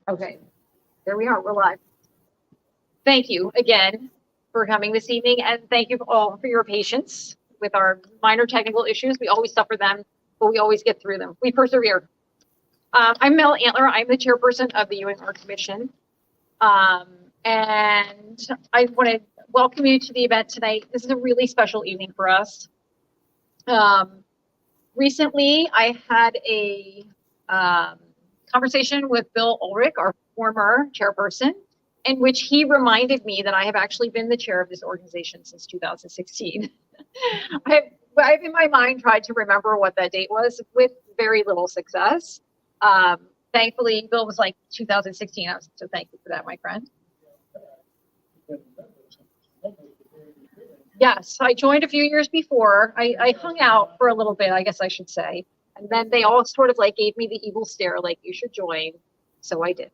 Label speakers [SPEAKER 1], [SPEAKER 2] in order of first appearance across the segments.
[SPEAKER 1] Okay, there we are. We're live. Thank you again for coming this evening, and thank you all for your patience with our minor technical issues. We always suffer them, but we always get through them. We persevere. I'm Mel Antler. I'm the chairperson of the Ewing Art Commission. And I want to welcome you to the event tonight. This is a really special evening for us. Recently, I had a conversation with Bill Ulrich, our former chairperson, in which he reminded me that I have actually been the chair of this organization since 2016. I've in my mind tried to remember what that date was with very little success. Thankfully, Bill was like 2016, so thank you for that, my friend. Yes, I joined a few years before. I hung out for a little bit, I guess I should say. And then they all sort of like gave me the evil stare, like, you should join. So I did.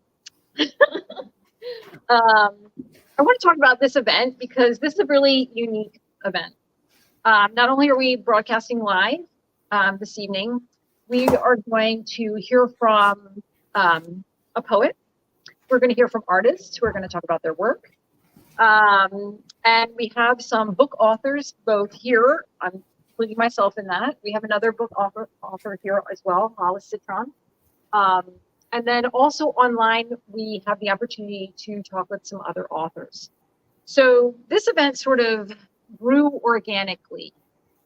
[SPEAKER 1] I want to talk about this event because this is a really unique event. Not only are we broadcasting live this evening, we are going to hear from a poet. We're going to hear from artists who are going to talk about their work. And we have some book authors both here. I'm including myself in that. We have another book author here as well, Hollis Citron. And then also online, we have the opportunity to talk with some other authors. So this event sort of grew organically.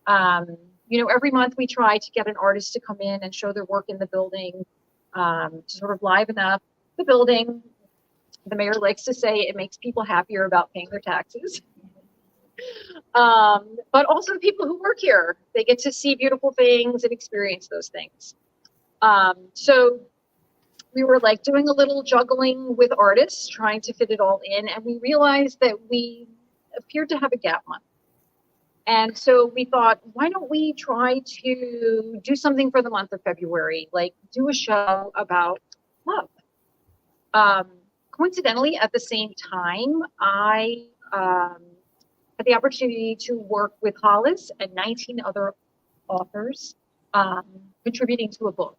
[SPEAKER 1] Every month we try to get an artist to come in and show their work in the building, to sort of liven up the building. The mayor likes to say it makes people happier about paying their taxes. But also the people who work here, they get to see beautiful things and experience those things. So we were like doing a little juggling with artists, trying to fit it all in. And we realized that we appeared to have a gap month. And so we thought, why don't we try to do something for the month of February, like do a show about love. Coincidentally, at the same time, I had the opportunity to work with Hollis and 19 other authors contributing to a book.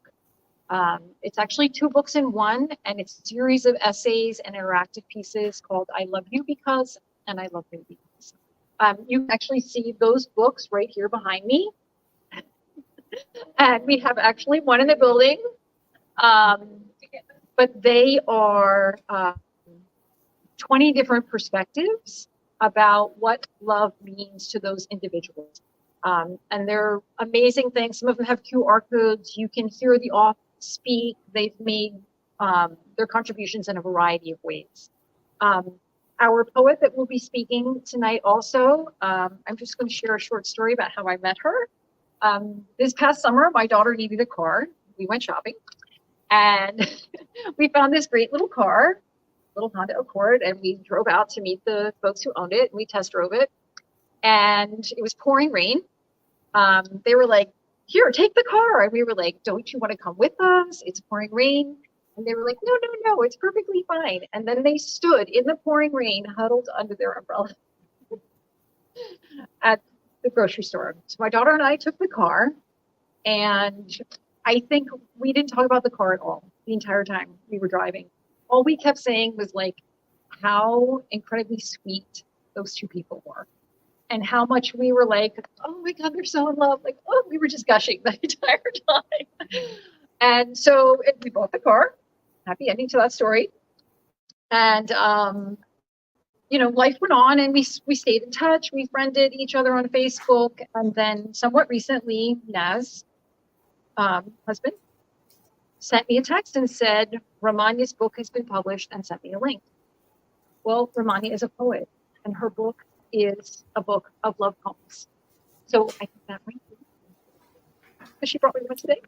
[SPEAKER 1] It's actually 2 books in one, and it's a series of essays and interactive pieces called I Love You Because and I Love Me Because. You can actually see those books right here behind me. And we have actually one in the building. But they are 20 different perspectives about what love means to those individuals. And they're amazing things. Some of them have QR codes. You can hear the author speak. They've made their contributions in a variety of ways. Our poet that will be speaking tonight also, I'm just going to share a short story about how I met her. This past summer, my daughter needed a car. We went shopping. And we found this great little car, little Honda Accord, and we drove out to meet the folks who owned it, and we test drove it. And it was pouring rain. They were like, here, take the car. And we were like, don't you want to come with us? It's pouring rain. And they were like, no, it's perfectly fine. And then they stood in the pouring rain, huddled under their umbrella at the grocery store. So my daughter and I took the car, and I think we didn't talk about the car at all the entire time we were driving. All we kept saying was like how incredibly sweet those 2 people were and how much we were like, oh my God, they're so in love. Like, oh, we were just gushing the entire time. And so we bought the car. Happy ending to that story. And, life went on, and we stayed in touch. We friended each other on Facebook. And then somewhat recently, Naz, husband, sent me a text and said, Romaniya's book has been published, and sent me a link. Well, Romaniya is a poet, and her book is a book of love poems. So I think that might be, because she brought me one today.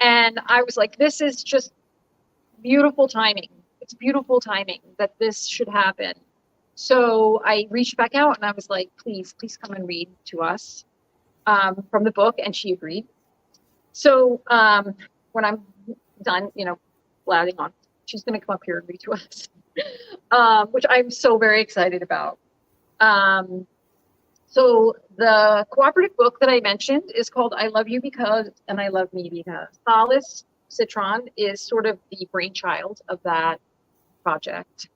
[SPEAKER 1] And I was like, this is just beautiful timing. It's beautiful timing that this should happen. So I reached back out and I was like, please come and read to us from the book. And she agreed. So when I'm done, blathing on, she's going to come up here and read to us, which I'm so very excited about. So the cooperative book that I mentioned is called I Love You Because and I Love Me Because. Hollis Citron is sort of the brainchild of that project.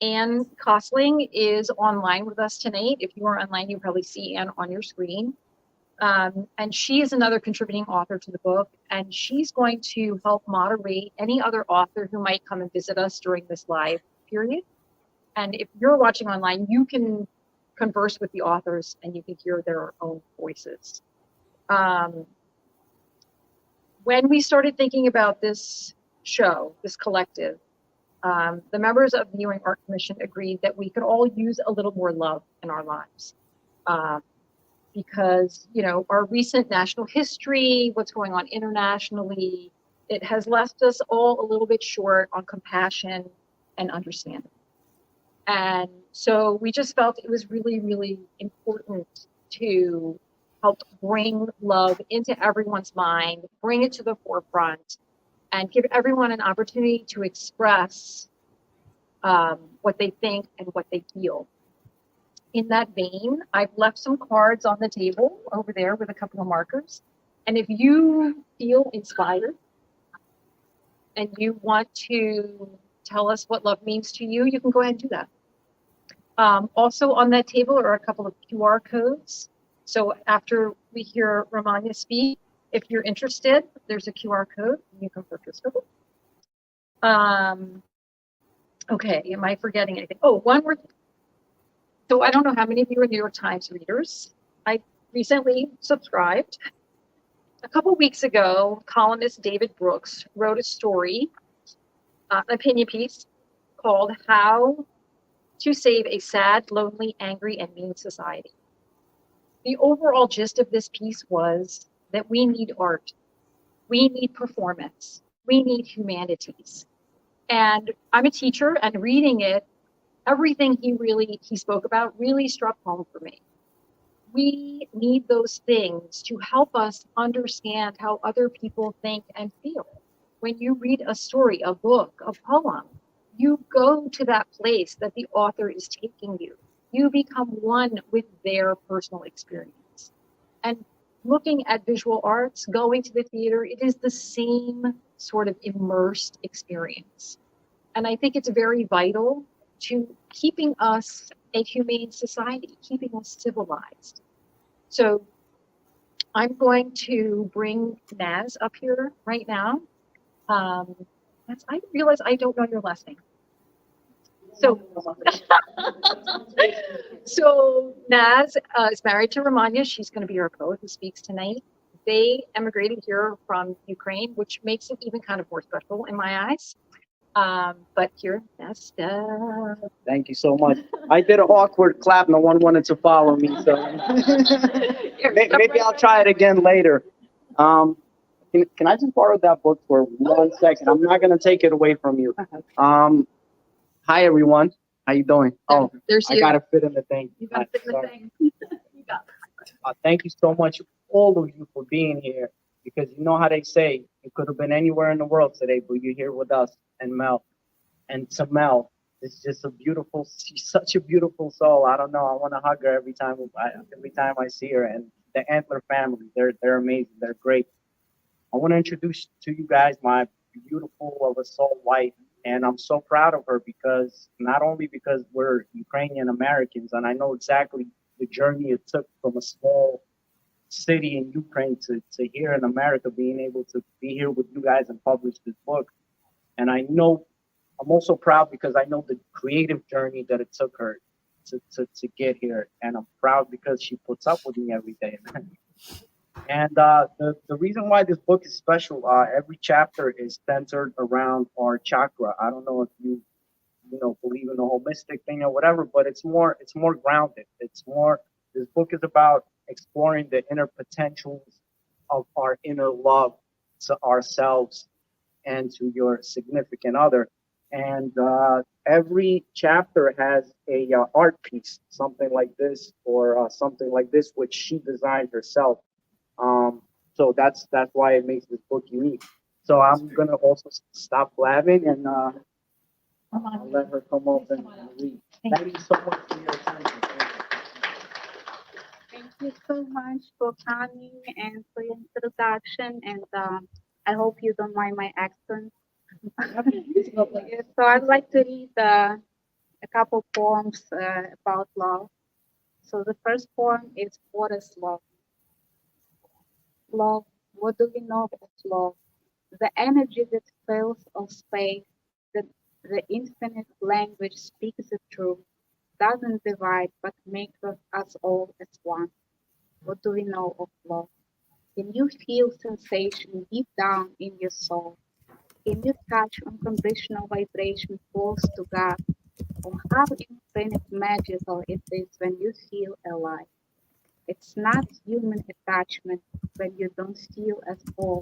[SPEAKER 1] Anne Costling is online with us tonight. If you are online, you probably see Anne on your screen. And she is another contributing author to the book, and she's going to help moderate any other author who might come and visit us during this live period. And if you're watching online, you can converse with the authors and you can hear their own voices. When we started thinking about this show, this collective, the members of the Ewing Art Commission agreed that we could all use a little more love in our lives. Because, you know, our recent national history, what's going on internationally, it has left us all a little bit short on compassion and understanding. And so we just felt it was really, really important to help bring love into everyone's mind, bring it to the forefront, and give everyone an opportunity to express what they think and what they feel. In that vein, I've left some cards on the table over there with a couple of markers. And if you feel inspired and you want to tell us what love means to you, you can go ahead and do that. Also on that table are a couple of QR codes. So after we hear Romaniya speak, if you're interested, there's a QR code. You can purchase it. Okay, am I forgetting anything? Oh, one more thing. So I don't know how many of you are New York Times readers. I recently subscribed. A couple weeks ago, columnist David Brooks wrote a story, an opinion piece called How to Save a Sad, Lonely, Angry, and Mean Society. The overall gist of this piece was that we need art, we need performance, we need humanities. And I'm a teacher, and reading it, everything he spoke about really struck home for me. We need those things to help us understand how other people think and feel. When you read a story, a book, a poem, you go to that place that the author is taking you. You become one with their personal experience. And looking at visual arts, going to the theater, it is the same sort of immersed experience. And I think it's very vital to keeping us a humane society, keeping us civilized. So I'm going to bring Naz up here right now. I realize I don't know your last name. So Naz is married to Romaniya. She's going to be our poet who speaks tonight. They emigrated here from Ukraine, which makes it even kind of more special in my eyes. But here, Naz.
[SPEAKER 2] Thank you so much. I did an awkward clap. No one wanted to follow me, so maybe I'll try it again later. Can I just borrow that book for 1 second? I'm not going to take it away from you. Hi, everyone. How you doing? Oh,
[SPEAKER 1] there's you.
[SPEAKER 2] I got to fit in the thing.
[SPEAKER 1] You got to fit in the thing. You got it.
[SPEAKER 2] Thank you so much, all of you, for being here, because you know how they say, you could have been anywhere in the world today, but you're here with us. And Mel. And to Mel, it's just she's such a beautiful soul. I don't know. I want to hug her every time I see her. And the Antler family, they're amazing. They're great. I want to introduce to you guys my beautiful of a soul wife. And I'm so proud of her because not only because we're Ukrainian Americans, and I know exactly the journey it took from a small city in Ukraine to here in America, being able to be here with you guys and publish this book. And I know I'm also proud because I know the creative journey that it took her to get here. And I'm proud because she puts up with me every day. And the reason why this book is special, every chapter is centered around our chakra. I don't know if you believe in the holistic thing or whatever, but it's more grounded. This book is about exploring the inner potentials of our inner love to ourselves and to your significant other. And every chapter has a art piece, something like this or something like this, which she designed herself. So that's why it makes this book unique. So I'm gonna also stop blabbing and I'll let her come up and read. Thank you so much for your attention.
[SPEAKER 3] Thank you so much for coming and for your introduction. And I hope you don't mind my accent. So I'd like to read a couple poems about love. So the first poem is What is Love? Love, what do we know of love? The energy that fills all space, that the infinite language speaks the truth, doesn't divide but makes us all as one. What do we know of love? Can you feel sensation deep down in your soul? Can you touch unconditional vibration close to God? Or how infinite magical it is when you feel alive? It's not human attachment when you don't feel at all.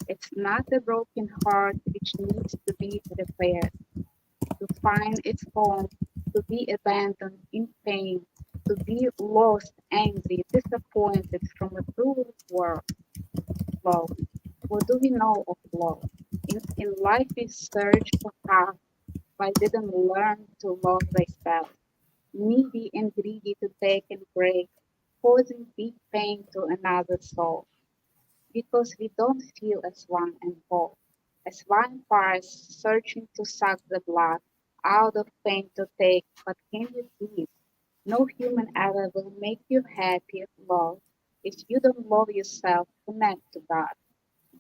[SPEAKER 3] It's not a broken heart which needs to be repaired, to find its home, to be abandoned in pain, to be lost, angry, disappointed from a cruel world. Love. What do we know of love? In life we search for half, but didn't learn to love thyself. Needy and greedy to take and break, causing deep pain to another soul. Because we don't feel as one and whole, as vampires searching to suck the blood out of pain to take. But can you breathe? No human ever will make you happy, love, if you don't love yourself, connect to God.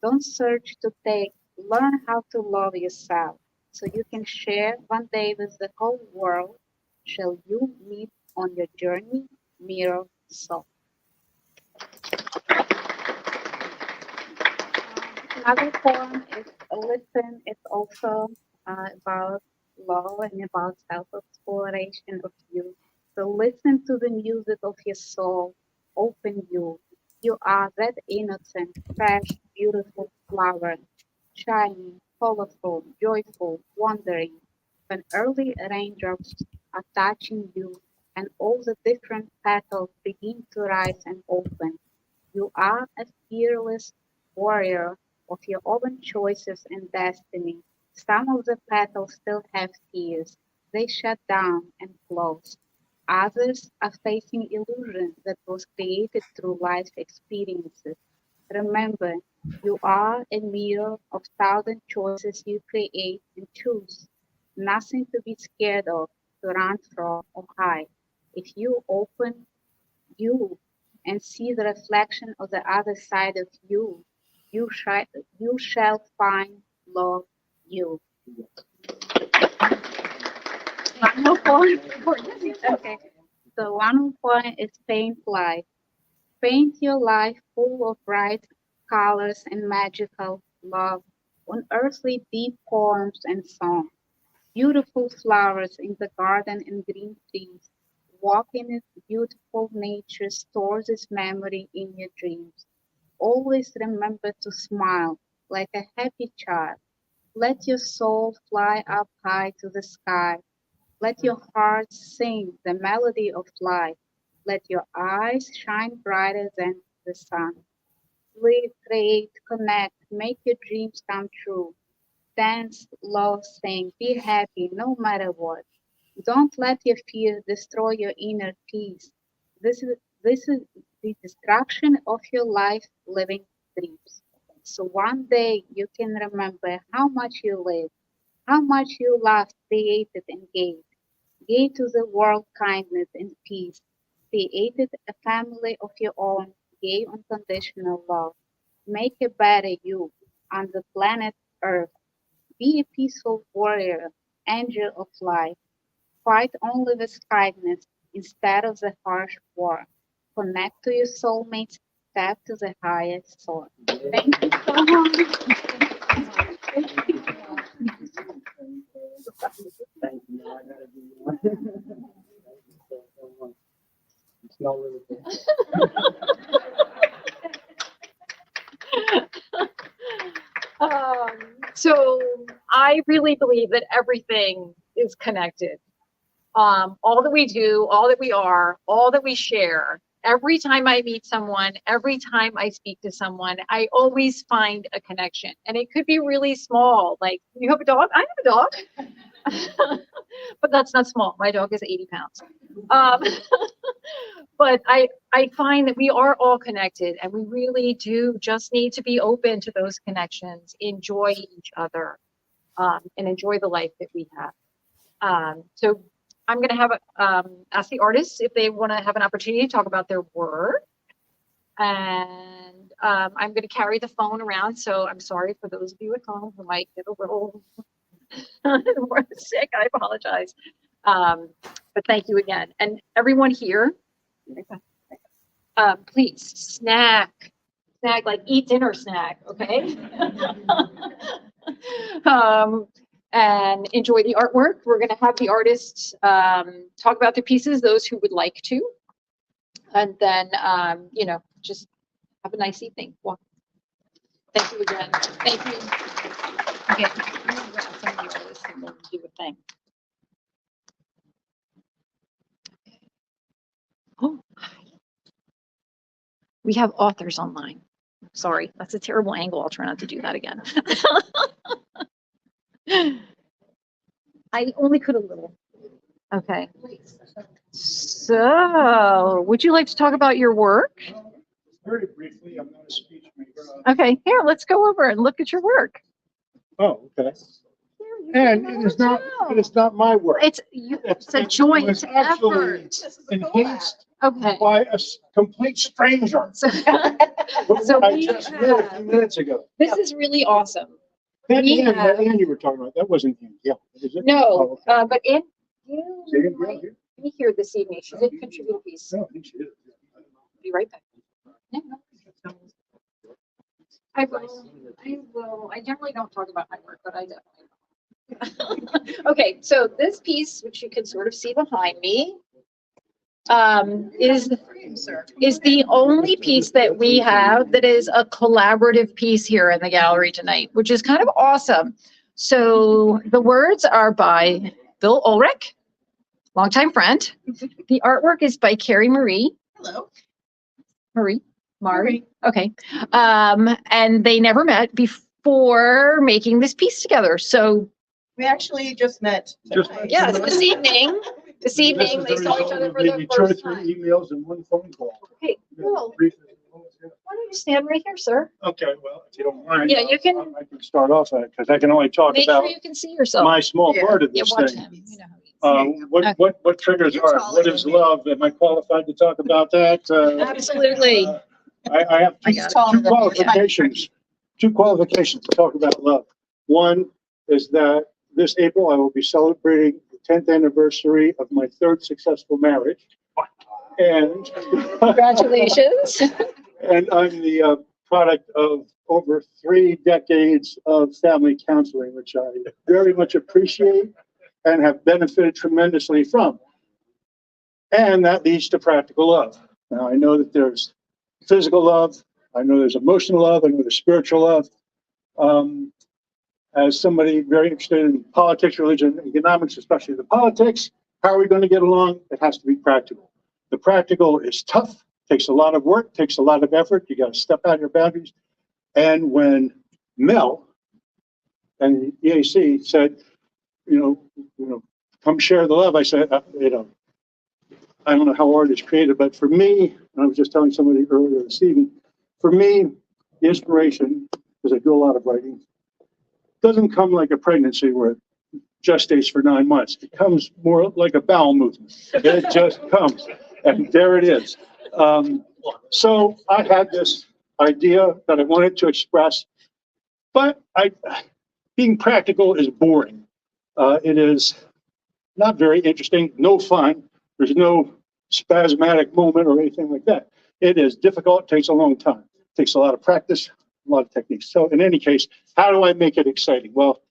[SPEAKER 3] Don't search to take, learn how to love yourself so you can share one day with the whole world. Shall you meet on your journey, mirror soul? Another poem is Listen. It's also about love and about self-exploration of you. So listen to the music of your soul. Open you. You are that innocent, fresh, beautiful flower, shining, colorful, joyful, wandering. When early raindrops are touching you and all the different petals begin to rise and open, you are a fearless warrior of your own choices and destiny. Some of the petals still have tears. They shut down and close. Others are facing illusion that was created through life experiences. Remember, you are a mirror of thousand choices you create and choose. Nothing to be scared of, to run from or hide. If you open you and see the reflection of the other side of you, you shall find love you. One more point. Okay. So one more point is paint life. Paint your life full of bright colors and magical love, unearthly deep poems and songs. Beautiful flowers in the garden and green trees. Walk in its beautiful nature, stores its memory in your dreams. Always remember to smile like a happy child. Let your soul fly up high to the sky. Let your heart sing the melody of life. Let your eyes shine brighter than the sun. Live, create, connect, make your dreams come true. Dance, love, sing, be happy no matter what. Don't let your fears destroy your inner peace. This is the destruction of your life living dreams. So one day you can remember how much you lived, how much you loved, created, and gave. Gave to the world kindness and peace. Created a family of your own, gave unconditional love. Make a better you on the planet Earth. Be a peaceful warrior, angel of light. Fight only with kindness instead of the harsh war. Connect to your soulmates. Step to the highest soar. Thank you so much.
[SPEAKER 2] Thank you. I gotta do one. Thank you so much. It's not really good.
[SPEAKER 1] So I really believe that everything is connected. All that we do, all that we are, all that we share. Every time I meet someone, every time I speak to someone, I always find a connection. And it could be really small, like, you have a dog? I have a dog. But that's not small. My dog is 80 pounds. Um, but I find that we are all connected, and we really do just need to be open to those connections, enjoy each other, and enjoy the life that we have. So I'm going to have ask the artists if they want to have an opportunity to talk about their work. And I'm going to carry the phone around. So I'm sorry for those of you at home who might get a little more sick. I apologize. But thank you again. And everyone here, please snack, like eat dinner snack, okay? And enjoy the artwork. We're going to have the artists talk about their pieces, those who would like to. And then, you know, just have a nice evening. Well, thank you again. Thank you. Okay, I'm going to grab some of the artists and we'll do a thing. Oh, hi. We have authors online. Sorry, that's a terrible angle. I'll try not to do that again. I only could a little. Okay. So, would you like to talk about your work?
[SPEAKER 4] Very briefly, I'm not a speech maker.
[SPEAKER 1] Okay, here, let's go over and look at your work.
[SPEAKER 4] Oh, okay.
[SPEAKER 1] Here, you
[SPEAKER 4] And
[SPEAKER 1] can
[SPEAKER 4] it is not,
[SPEAKER 1] know.
[SPEAKER 4] it is not my work.
[SPEAKER 1] It's a joint
[SPEAKER 4] was actually
[SPEAKER 1] effort.
[SPEAKER 4] enhanced
[SPEAKER 1] Okay.
[SPEAKER 4] by a complete stranger.
[SPEAKER 1] So,
[SPEAKER 4] who
[SPEAKER 1] So
[SPEAKER 4] I
[SPEAKER 1] we
[SPEAKER 4] just met a few
[SPEAKER 1] have-
[SPEAKER 4] minutes ago.
[SPEAKER 1] this is really awesome.
[SPEAKER 4] That
[SPEAKER 1] we
[SPEAKER 4] Ann,
[SPEAKER 1] have-
[SPEAKER 4] that Ann you were talking about, that wasn't him. Yeah. Is it?
[SPEAKER 1] No,
[SPEAKER 4] Oh, okay.
[SPEAKER 1] but you
[SPEAKER 4] Say it again,
[SPEAKER 1] might
[SPEAKER 4] yeah.
[SPEAKER 1] be here this evening. She did contribute a piece.
[SPEAKER 4] No, I think she is.
[SPEAKER 1] Be right back. No, no. I will. I generally don't talk about my work, but I definitely will. Okay, so this piece, which you can sort of see behind me, is the only piece that we have that is a collaborative piece here in the gallery tonight, which is kind of awesome. So the words are by Bill Ulrich, longtime friend. The artwork is by Carrie Marie.
[SPEAKER 5] Hello.
[SPEAKER 1] Mari. Okay. And they never met before making this piece together. So
[SPEAKER 5] We actually just met.
[SPEAKER 4] Just
[SPEAKER 5] tonight.
[SPEAKER 1] yes, this evening
[SPEAKER 4] This
[SPEAKER 1] they
[SPEAKER 4] is the
[SPEAKER 1] saw each
[SPEAKER 4] result
[SPEAKER 1] other
[SPEAKER 4] of
[SPEAKER 1] for the
[SPEAKER 4] maybe 2 or
[SPEAKER 1] first
[SPEAKER 4] 3
[SPEAKER 1] time.
[SPEAKER 4] emails and 1 phone call.
[SPEAKER 1] Okay, cool.
[SPEAKER 4] Briefly.
[SPEAKER 1] Why don't you stand right here, sir?
[SPEAKER 4] Okay, well, if you don't mind.
[SPEAKER 1] Yeah, you can-
[SPEAKER 4] I can start off that because I can only talk
[SPEAKER 1] Make
[SPEAKER 4] about
[SPEAKER 1] sure you can see yourself.
[SPEAKER 4] my small
[SPEAKER 5] Yeah.
[SPEAKER 4] part of
[SPEAKER 1] Yeah,
[SPEAKER 4] this
[SPEAKER 1] watch
[SPEAKER 4] thing.
[SPEAKER 1] him. You know how he is.
[SPEAKER 4] What triggers
[SPEAKER 5] You're
[SPEAKER 4] are,
[SPEAKER 5] taller
[SPEAKER 4] what is
[SPEAKER 5] than me.
[SPEAKER 4] love? Am I qualified to talk about that?
[SPEAKER 1] Absolutely.
[SPEAKER 4] I have
[SPEAKER 5] He's taller
[SPEAKER 4] two
[SPEAKER 5] than me.
[SPEAKER 4] qualifications, to talk about love. One is that this April I will be celebrating the 10th anniversary of my 3rd successful marriage. And
[SPEAKER 1] Congratulations.
[SPEAKER 4] and I'm the product of over 3 decades of family counseling, which I very much appreciate and have benefited tremendously from. And that leads to practical love. Now, I know that there's physical love, I know there's emotional love, I know there's spiritual love. As somebody very interested in politics, religion, economics, especially the politics, how are we going to get along? It has to be practical. The practical is tough, takes a lot of work, takes a lot of effort. You got to step out your boundaries. And when Mel and the EAC said, you know, come share the love, I said, I don't know how art is created, but for me, and I was just telling somebody earlier this evening, for me, the inspiration, because I do a lot of writing, doesn't come like a pregnancy where it gestates for 9 months. It comes more like a bowel movement. It just comes, and there it is. So I had this idea that I wanted to express, but being practical is boring. It is not very interesting, no fun. There's no spasmodic moment or anything like that. It is difficult, takes a long time, takes a lot of practice, a lot of techniques. So in any case, how do I make it exciting? Well,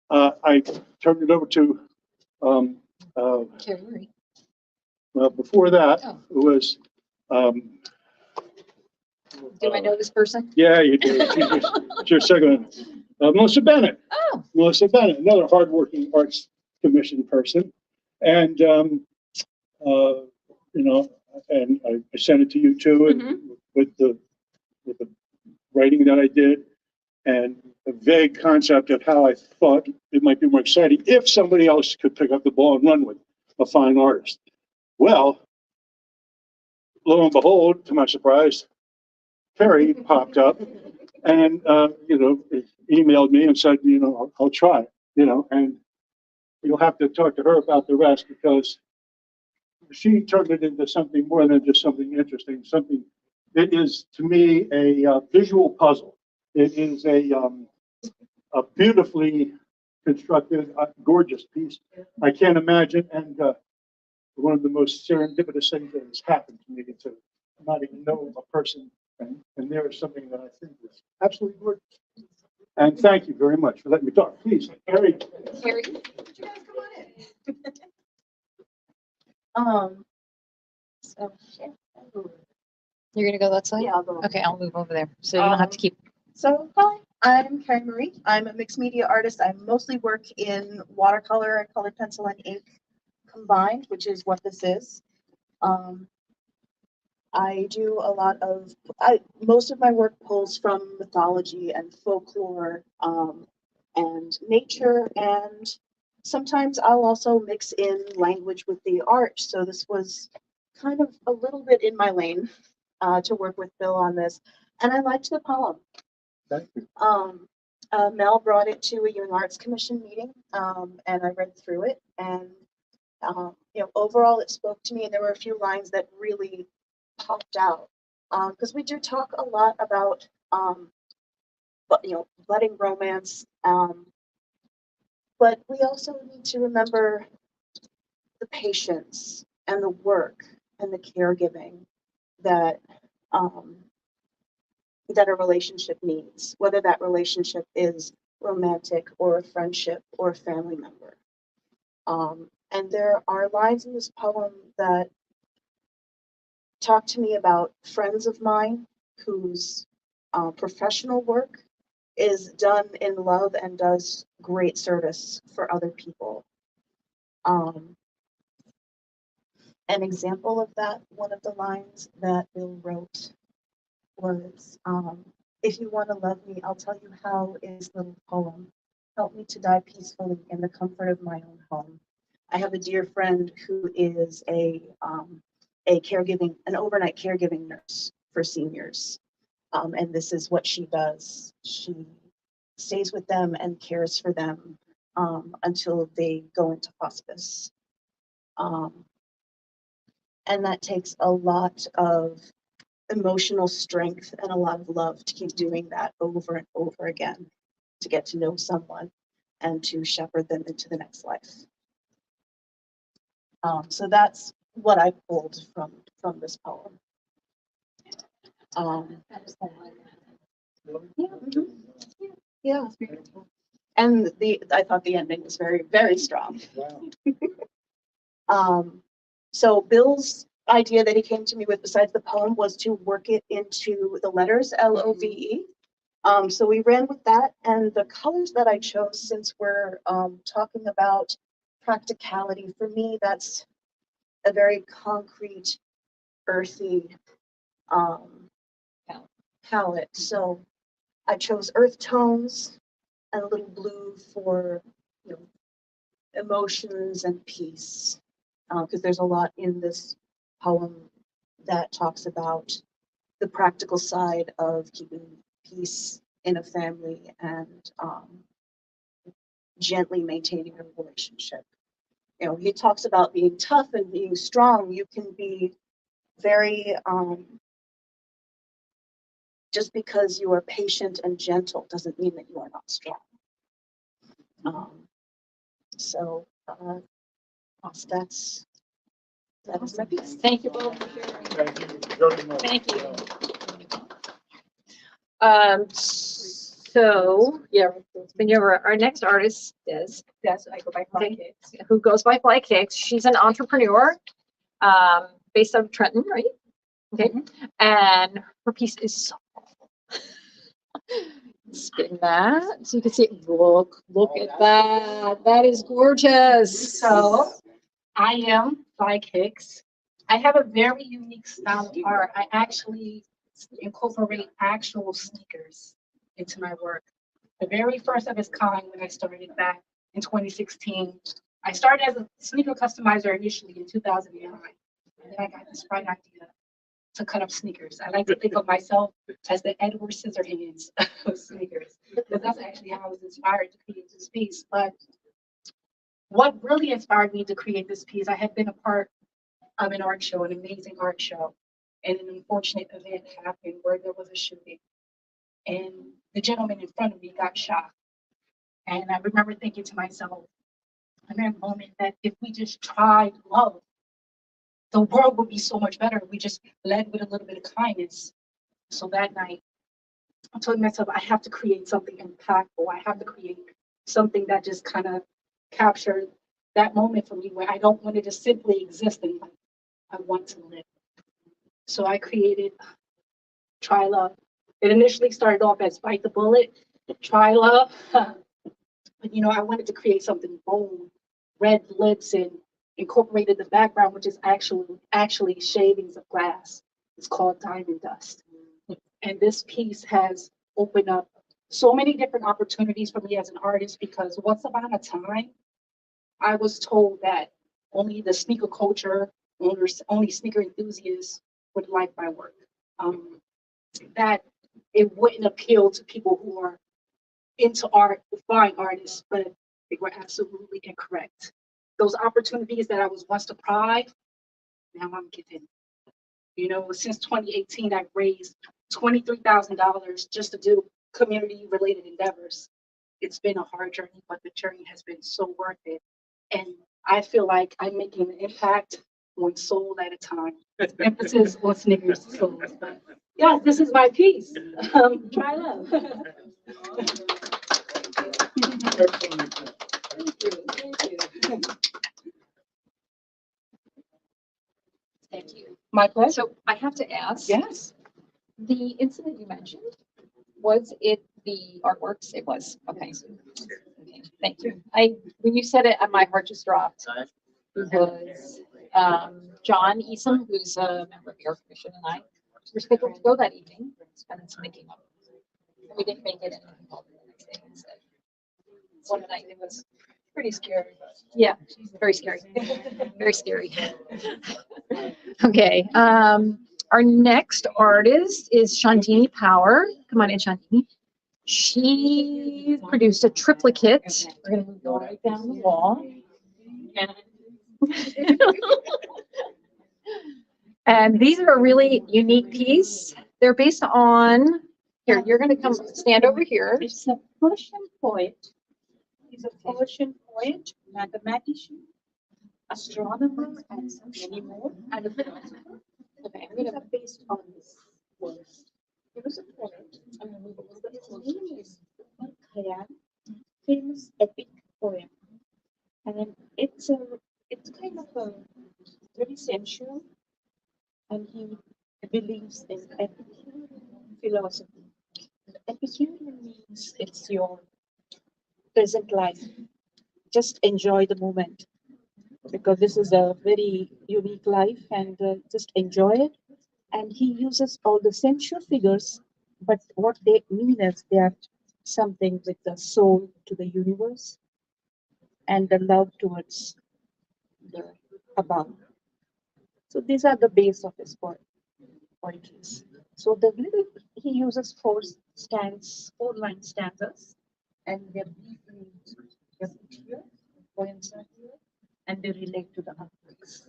[SPEAKER 4] I turned it over to,
[SPEAKER 1] Carrie Marie.
[SPEAKER 4] well, before that,
[SPEAKER 1] Oh.
[SPEAKER 4] it was,
[SPEAKER 1] Do I know this person?
[SPEAKER 4] yeah, you do. It's your second one. Melissa Bennett.
[SPEAKER 1] Oh,
[SPEAKER 4] Melissa Bennett, another hardworking Arts Commission person. And, and I sent it to you too, and with the writing that I did, and a vague concept of how I thought it might be more exciting if somebody else could pick up the ball and run with it, a fine artist. Well, lo and behold, to my surprise, Terry popped up and, emailed me and said, I'll try, and you'll have to talk to her about the rest because she turned it into something more than just something interesting, something, it is to me a visual puzzle. It is a beautifully constructed, gorgeous piece. I can't imagine, and one of the most serendipitous things that has happened to me to not even know a person, and there is something that I think is absolutely gorgeous. And thank you very much for letting me talk. Please, Harry.
[SPEAKER 5] Carrie, would you guys come on in? So,
[SPEAKER 1] You're gonna go that side?
[SPEAKER 5] yeah, I'll go.
[SPEAKER 1] Okay, I'll move over there, so you don't have to keep.
[SPEAKER 5] So, hi, I'm Carrie Marie. I'm a mixed media artist. I mostly work in watercolor and colored pencil and ink combined, which is what this is. I do a lot of, most of my work pulls from mythology and folklore, and nature, and sometimes I'll also mix in language with the art. So this was kind of a little bit in my lane, to work with Bill on this, and I liked the poem.
[SPEAKER 4] Thank you.
[SPEAKER 5] Mel brought it to a Ewing Arts Commission meeting, and I read through it, and overall it spoke to me, and there were a few lines that really popped out, because we do talk a lot about budding romance, but we also need to remember the patience and the work and the caregiving that that a relationship needs, whether that relationship is romantic or a friendship or a family member. And there are lines in this poem that talk to me about friends of mine whose professional work is done in love and does great service for other people. An example of that, one of the lines that Bill wrote was, if you want to love me, I'll tell you how in this little poem. Help me to die peacefully in the comfort of my own home. I have a dear friend who is an overnight caregiving nurse for seniors. And this is what she does. She stays with them and cares for them until they go into hospice. And that takes a lot of emotional strength and a lot of love to keep doing that over and over again, to get to know someone and to shepherd them into the next life. So that's what I pulled from this poem. Yeah, it's beautiful. And I thought the ending was very, very strong.
[SPEAKER 4] Wow.
[SPEAKER 5] So Bill's idea that he came to me with besides the poem was to work it into the letters, LOVE. So we ran with that, and the colors that I chose, since we're talking about practicality, for me, that's a very concrete, earthy palette. So I chose earth tones and a little blue for emotions and peace, because there's a lot in this poem that talks about the practical side of keeping peace in a family and gently maintaining a relationship. He talks about being tough and being strong. You can be very, just because you are patient and gentle doesn't mean that you are not strong. So that's my piece.
[SPEAKER 1] Thank you both for sharing.
[SPEAKER 4] Thank you very much.
[SPEAKER 1] Thank you. So, yeah, our next artist is,
[SPEAKER 5] Yes, I go by Fly Kicks.
[SPEAKER 1] who goes by Fly Kicks. She's an entrepreneur, based out of Trenton, right? Okay. And her piece is so spin that so you can see it. Look at that. That is gorgeous.
[SPEAKER 6] So I am Fly Kicks. I have a very unique style of art. I actually incorporate actual sneakers into my work. The very first of its kind when I started back in 2016. I started as a sneaker customizer initially in 2009. And then I got this bright idea to cut up sneakers. I like to think of myself as the Edward Scissorhands of sneakers, because that's actually how I was inspired to create this piece. But what really inspired me to create this piece, I had been a part of an art show, an amazing art show, and an unfortunate event happened where there was a shooting, and the gentleman in front of me got shot. And I remember thinking to myself in that moment that if we just tried love, the world would be so much better if we just led with a little bit of kindness. So that night, I told myself, I have to create something impactful. I have to create something that just kind of captured that moment for me where I don't want to just simply exist in life. I want to live. So I created Try Love. It initially started off as Bite the Bullet, Try Love. But you know, I wanted to create something bold, red lips, and incorporated the background, which is actually shavings of glass. It's called Diamond Dust. And this piece has opened up so many different opportunities for me as an artist, because once upon a time, I was told that only the sneaker culture, only sneaker enthusiasts would like my work. That it wouldn't appeal to people who are into art, fine artists, but they were absolutely incorrect. Those opportunities that I was once deprived, now I'm getting. You know, since 2018, I've raised $23,000 just to do community-related endeavors. It's been a hard journey, but the journey has been so worth it. And I feel like I'm making an impact one soul at a time. Emphasis on Snickers souls. But yeah, this is my piece. Try love. Thank you. Thank you.
[SPEAKER 1] Thank you.
[SPEAKER 6] My pleasure.
[SPEAKER 1] So I have to ask,
[SPEAKER 6] Yes.
[SPEAKER 1] the incident you mentioned, was it the artworks? It was. Okay. Okay, thank you. When you said it, my heart just dropped, because John Easom, who's a member of the Art Commission, and I were scheduled to go that evening, spend some making up. And we didn't make it, and we called it the next day instead. One night it was pretty scary. Yeah, very scary. Very scary. Okay. Our next artist is Shandini Power. Come on in, Shandini. She produced a triplicate. We're going to move right down the wall. And these are a really unique piece. They're based on, here, you're going to come stand over here.
[SPEAKER 3] It's a Persian poet. He's a Persian poet, mathematician, astronomer, and many more. And a philosopher.
[SPEAKER 1] Okay, I'm
[SPEAKER 3] These
[SPEAKER 1] going
[SPEAKER 3] are based on his works. He was a poet.
[SPEAKER 1] to move a little bit
[SPEAKER 3] His
[SPEAKER 1] closer.
[SPEAKER 3] name is Khayyam, famous epic poem. And it's kind of a very sensual, and he believes in Epicurean philosophy. And Epicurean means it's your present life. Just enjoy the moment, because this is a very unique life, and just enjoy it. And he uses all the sensual figures, but what they mean is they are something with the soul to the universe and the love towards the above. So these are the base of his poetries. So the little he uses four-line stanzas, and they're briefly they're put here, poems are here, and they relate to the artworks.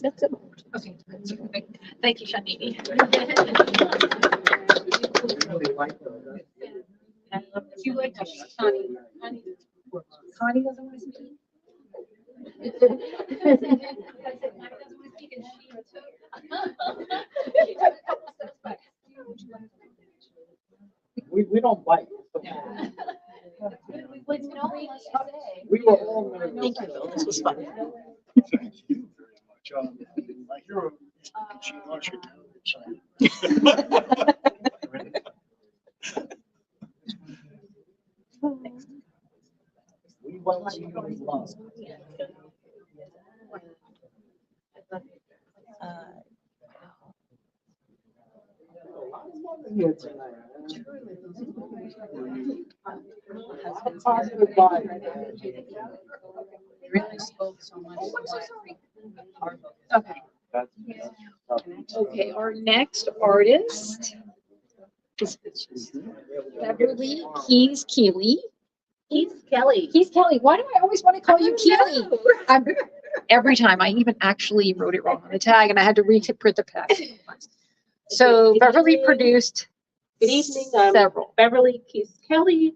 [SPEAKER 3] That's it.
[SPEAKER 1] Okay. Thank you, Shandini.
[SPEAKER 6] You like to Connie. Connie doesn't want to speak.
[SPEAKER 2] We don't bite. We were all nervous.
[SPEAKER 1] Thank you, Phil. This was fun.
[SPEAKER 4] Thank you very much. You're, she wants you to.
[SPEAKER 2] We welcome you with love. Here tonight. Positive vibe.
[SPEAKER 6] really spoke so much.
[SPEAKER 1] Okay. Okay, our next artist is Beverly Keeley.
[SPEAKER 6] He's Kelly.
[SPEAKER 1] Kelly. Why do I always want to call you Keeley? Every time. I even actually wrote it wrong on the tag and I had to reprint the text. So Beverly produced
[SPEAKER 7] Good evening,
[SPEAKER 1] several.
[SPEAKER 7] Beverly Keys Kelly.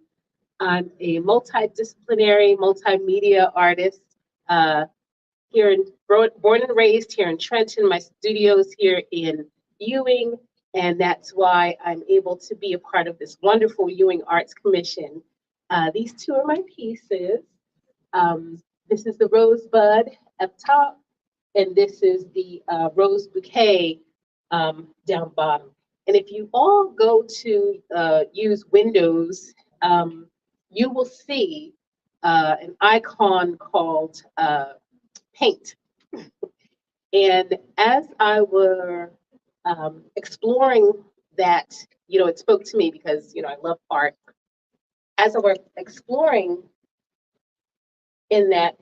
[SPEAKER 7] I'm a multidisciplinary, multimedia artist here born and raised here in Trenton. My studio's here in Ewing, and that's why I'm able to be a part of this wonderful Ewing Arts Commission. These two are my pieces. This is the rosebud up top, and this is the rose bouquet down bottom. And if you all go to use Windows, you will see an icon called Paint. And as I were exploring that, it spoke to me because, I love art. As I were exploring in that,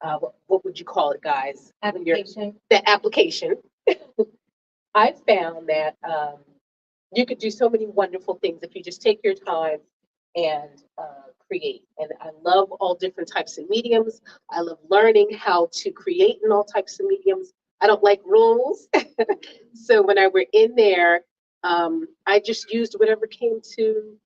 [SPEAKER 7] what would you call it, guys?
[SPEAKER 6] Application.
[SPEAKER 7] The application. I found that you could do so many wonderful things if you just take your time and create. And I love all different types of mediums. I love learning how to create in all types of mediums. I don't like rules. So when I were in there, I just used whatever came to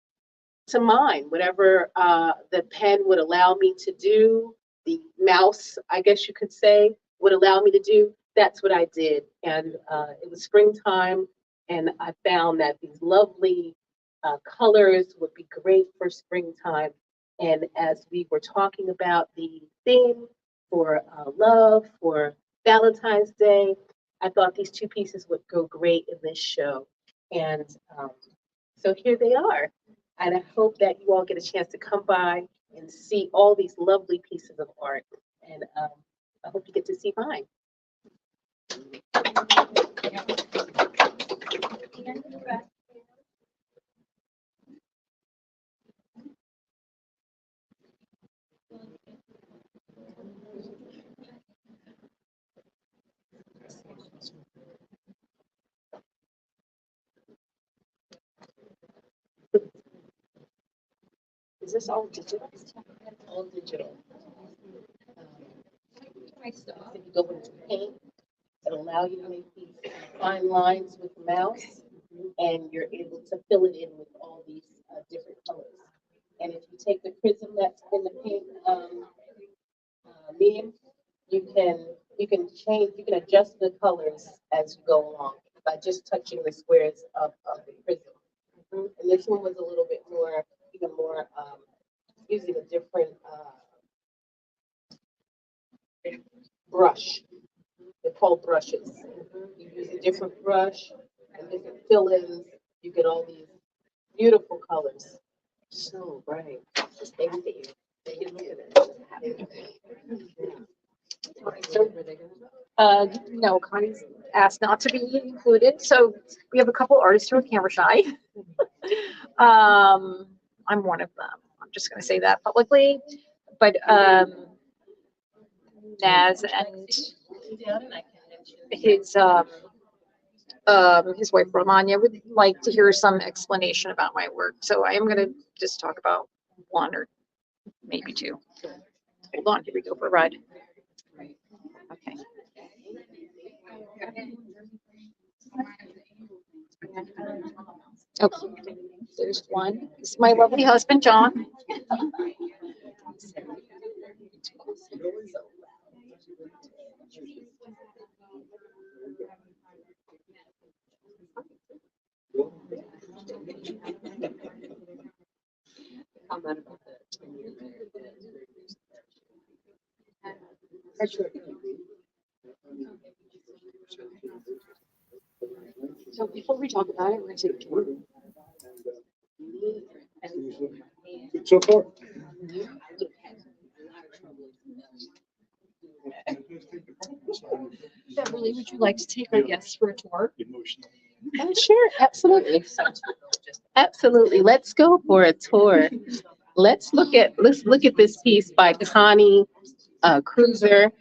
[SPEAKER 7] mind, whatever the pen would allow me to do, the mouse, I guess you could say, would allow me to do. That's what I did. And it was springtime, and I found that these lovely colors would be great for springtime. And as we were talking about the theme for love, for Valentine's Day, I thought these two pieces would go great in this show. And so here they are. And I hope that you all get a chance to come by and see all these lovely pieces of art. And I hope you get to see mine. Is this all digital? All digital. If you go into paint, it'll allow you to make these fine lines with the mouse, and you're able to fill it in with all these different colors. And if you take the prism that's in the paint medium, you can change, you can adjust the colors as you go along by just touching the squares of the prism. And this one was a little bit more, even more, using a different brush. They're called brushes. You use a different brush and different fill-ins. You get all these beautiful colors. So bright. Thank you. Thank you.
[SPEAKER 1] No, Connie's asked not to be included. So we have a couple artists who are camera shy. I'm one of them. I'm just going to say that publicly. But Naz and his wife Romaniya would like to hear some explanation about my work. So I am going to just talk about one or maybe two. Hold on, here we go for a ride. Okay. Okay, there's one. This is my lovely husband, John. So before we talk about it, we're going to take a tour.
[SPEAKER 4] Good so far.
[SPEAKER 1] Beverly, would you like to take our guests for a tour?
[SPEAKER 7] Sure, absolutely. Absolutely. Let's go for a tour. let's look at this piece by Connie Cruiser.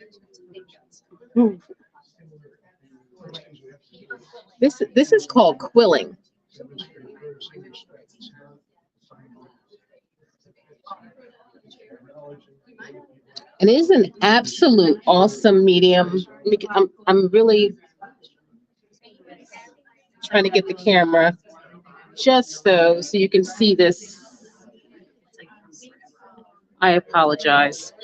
[SPEAKER 7] This is called Quilling. And it is an absolute awesome medium. I'm really trying to get the camera just so you can see this. I apologize.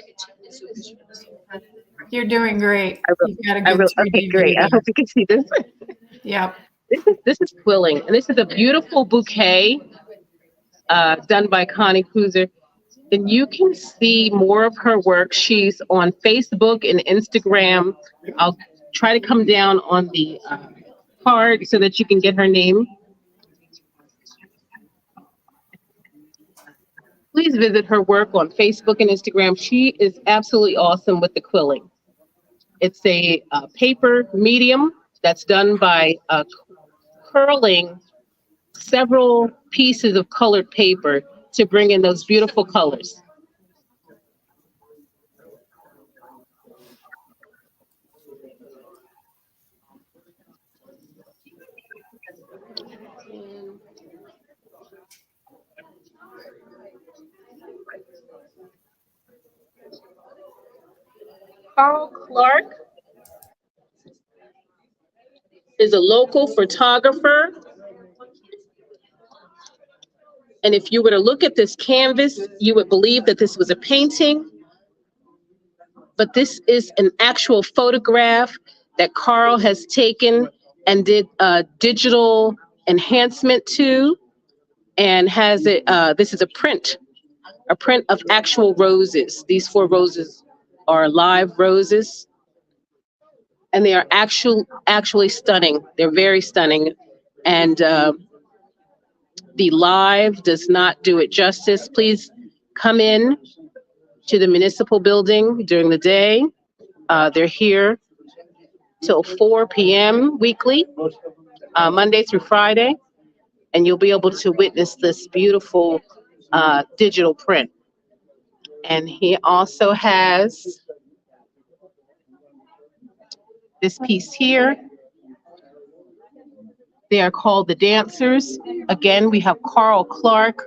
[SPEAKER 8] You're doing great.
[SPEAKER 7] I will-
[SPEAKER 8] You've got a good 3D
[SPEAKER 7] Okay,
[SPEAKER 8] view
[SPEAKER 7] great. I
[SPEAKER 8] there.
[SPEAKER 7] hope you can see this.
[SPEAKER 8] Yep.
[SPEAKER 7] This is quilling, and this is a beautiful bouquet done by Connie Cruiser. And you can see more of her work. She's on Facebook and Instagram. I'll try to come down on the card so that you can get her name. Please visit her work on Facebook and Instagram. She is absolutely awesome with the quilling. It's a paper medium that's done by curling several pieces of colored paper to bring in those beautiful colors. Carl Clark is a local photographer. And if you were to look at this canvas, you would believe that this was a painting. But this is an actual photograph that Carl has taken and did a digital enhancement to, and has it. This is a print of actual roses. These 4 roses are live roses, and they are actually stunning. They're very stunning, and the live does not do it justice. Please come in to the municipal building during the day. They're here till 4 p.m. weekly, Monday through Friday, and you'll be able to witness this beautiful digital print. And he also has this piece here. They are called The Dancers. Again, we have Carl Clark.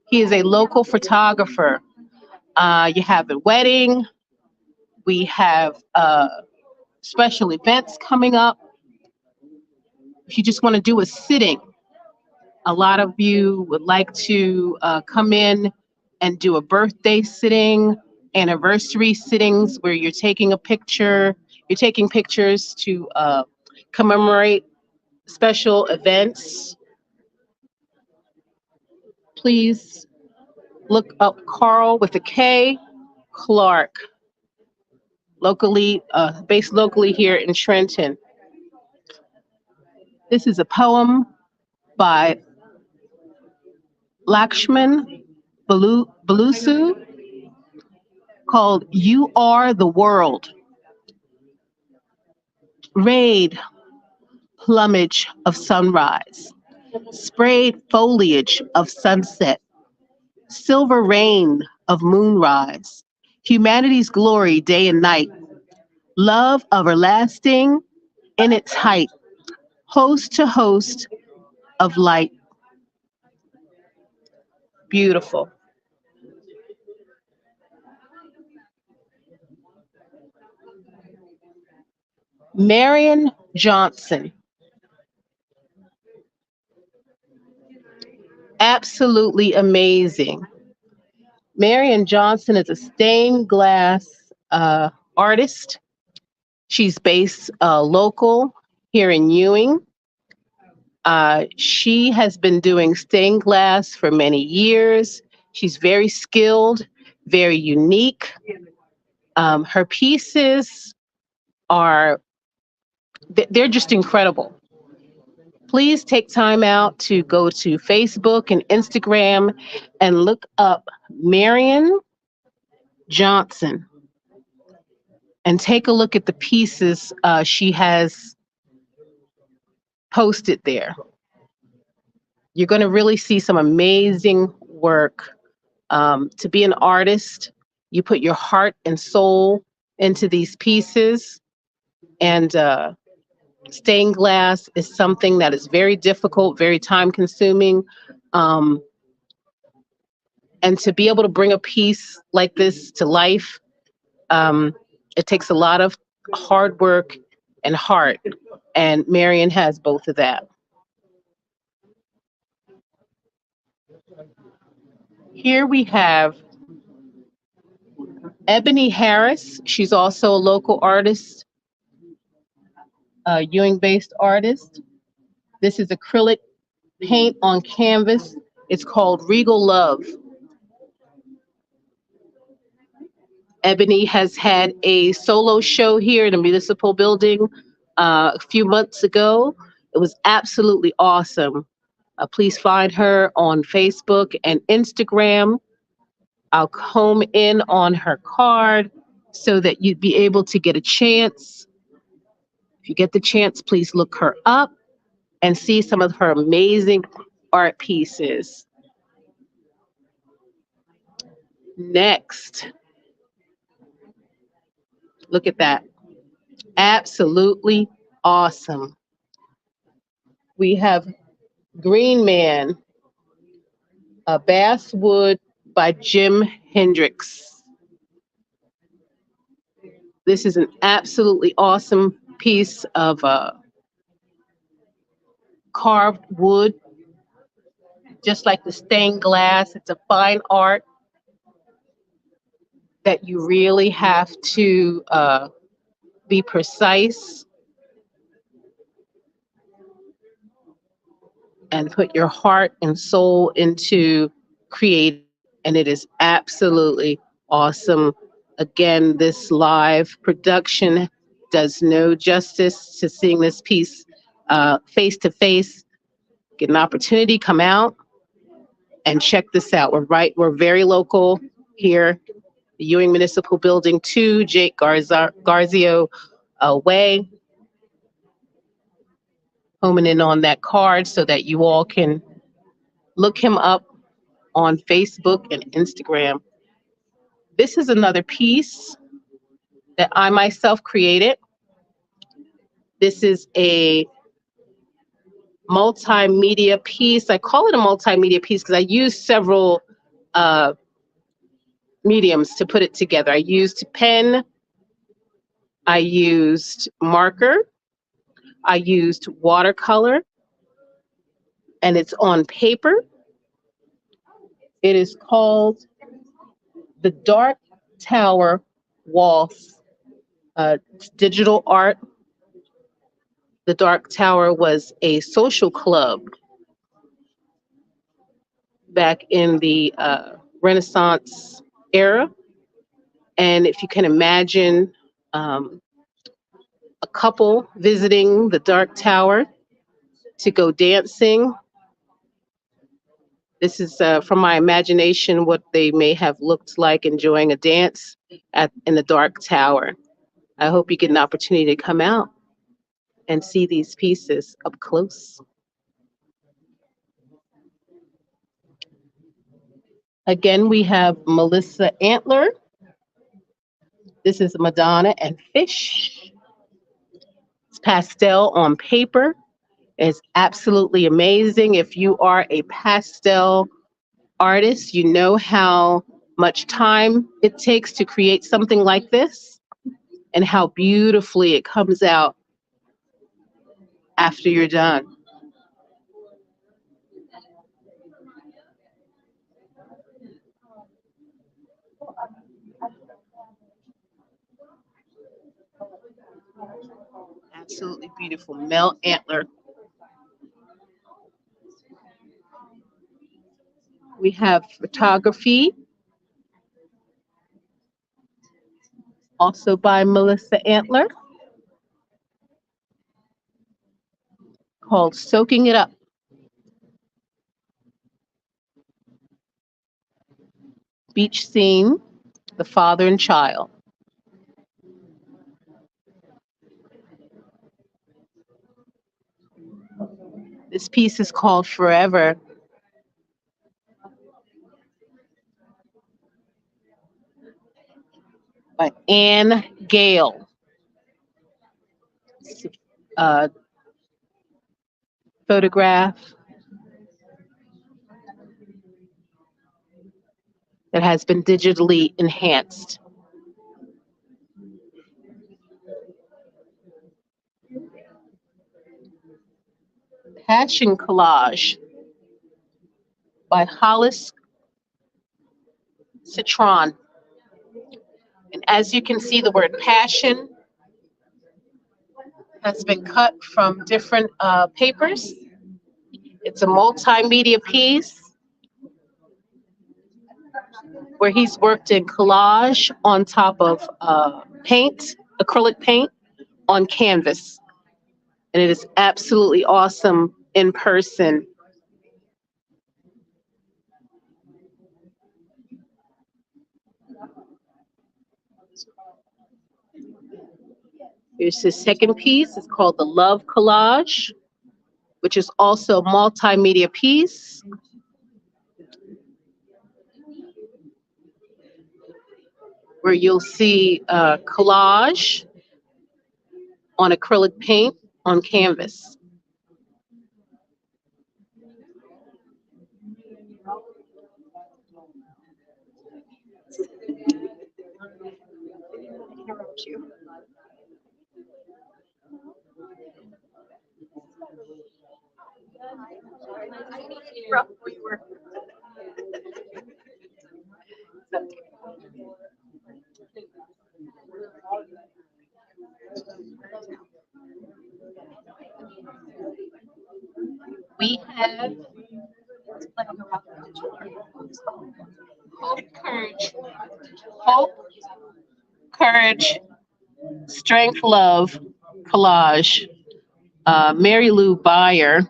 [SPEAKER 7] He is a local photographer. You have a wedding. We have special events coming up. If you just want to do a sitting, a lot of you would like to come in and do a birthday sitting, anniversary sittings where you're taking pictures to commemorate special events. Please look up Carl with a K, Clark, based locally here in Trenton. This is a poem by Lakshman Balusu called You Are the World. Rayed plumage of sunrise, sprayed foliage of sunset, silver rain of moonrise, humanity's glory day and night, love everlasting in its height, host to host of light. Beautiful. Marion Johnson. Absolutely amazing. Marion Johnson is a stained glass artist. She's based local here in Ewing. She has been doing stained glass for many years. She's very skilled, very unique. Her pieces they're just incredible. Please take time out to go to Facebook and Instagram and look up Marion Johnson and take a look at the pieces she has posted there. You're going to really see some amazing work To be an artist, you put your heart and soul into these pieces, and stained glass is something that is very difficult, very time consuming. Um, and to be able to bring a piece like this to life, it takes a lot of hard work and heart. And Marion has both of that. Here we have Ebony Harris. She's also a local artist, a Ewing-based artist. This is acrylic paint on canvas. It's called Regal Love. Ebony has had a solo show here in the municipal building a few months ago. It was absolutely awesome. Please find her on Facebook and Instagram. I'll home in on her card so that you'd be able to get a chance. If you get the chance, please look her up and see some of her amazing art pieces. Next, look at that. Absolutely awesome. We have Green Man, a Basswood by Jim Hendricks. This is an absolutely awesome piece of carved wood, just like the stained glass. It's a fine art that you really have to be precise and put your heart and soul into creating. And it is absolutely awesome. Again, this live production does no justice to seeing this piece face to face. Get an opportunity, come out and check this out. We're very local here, the Ewing Municipal Building 2, Jake Garzio Way. Homing in on that card so that you all can look him up on Facebook and Instagram. This is another piece that I myself created. This is a multimedia piece. I call it a multimedia piece because I used several mediums to put it together. I used pen, I used marker, I used watercolor, and it's on paper. It is called The Dark Tower Waltz. It's digital art. The Dark Tower was a social club back in the Renaissance era. And if you can imagine a couple visiting the Dark Tower to go dancing, this is from my imagination what they may have looked like enjoying a dance in the Dark Tower. I hope you get an opportunity to come out and see these pieces up close. Again, we have Melissa Antler. This is Madonna and Fish. It's pastel on paper. It's absolutely amazing. If you are a pastel artist, you know how much time it takes to create something like this and how beautifully it comes out after you're done. Absolutely beautiful. Mel Antler. We have photography, also by Melissa Antler, called Soaking It Up. Beach scene, the father and child. This piece is called Forever. by Anne Gale. Photograph that has been digitally enhanced. Passion Collage by Hollis Citron. And as you can see, the word passion has been cut from different papers. It's a multimedia piece where he's worked in collage on top of paint, acrylic paint on canvas. And it is absolutely awesome in person. Here's his second piece. It's called the Love Collage, which is also a multimedia piece. Where you'll see collage on acrylic paint on canvas. We have Hope, Courage, Strength, Love Collage. Mary Lou Beyer.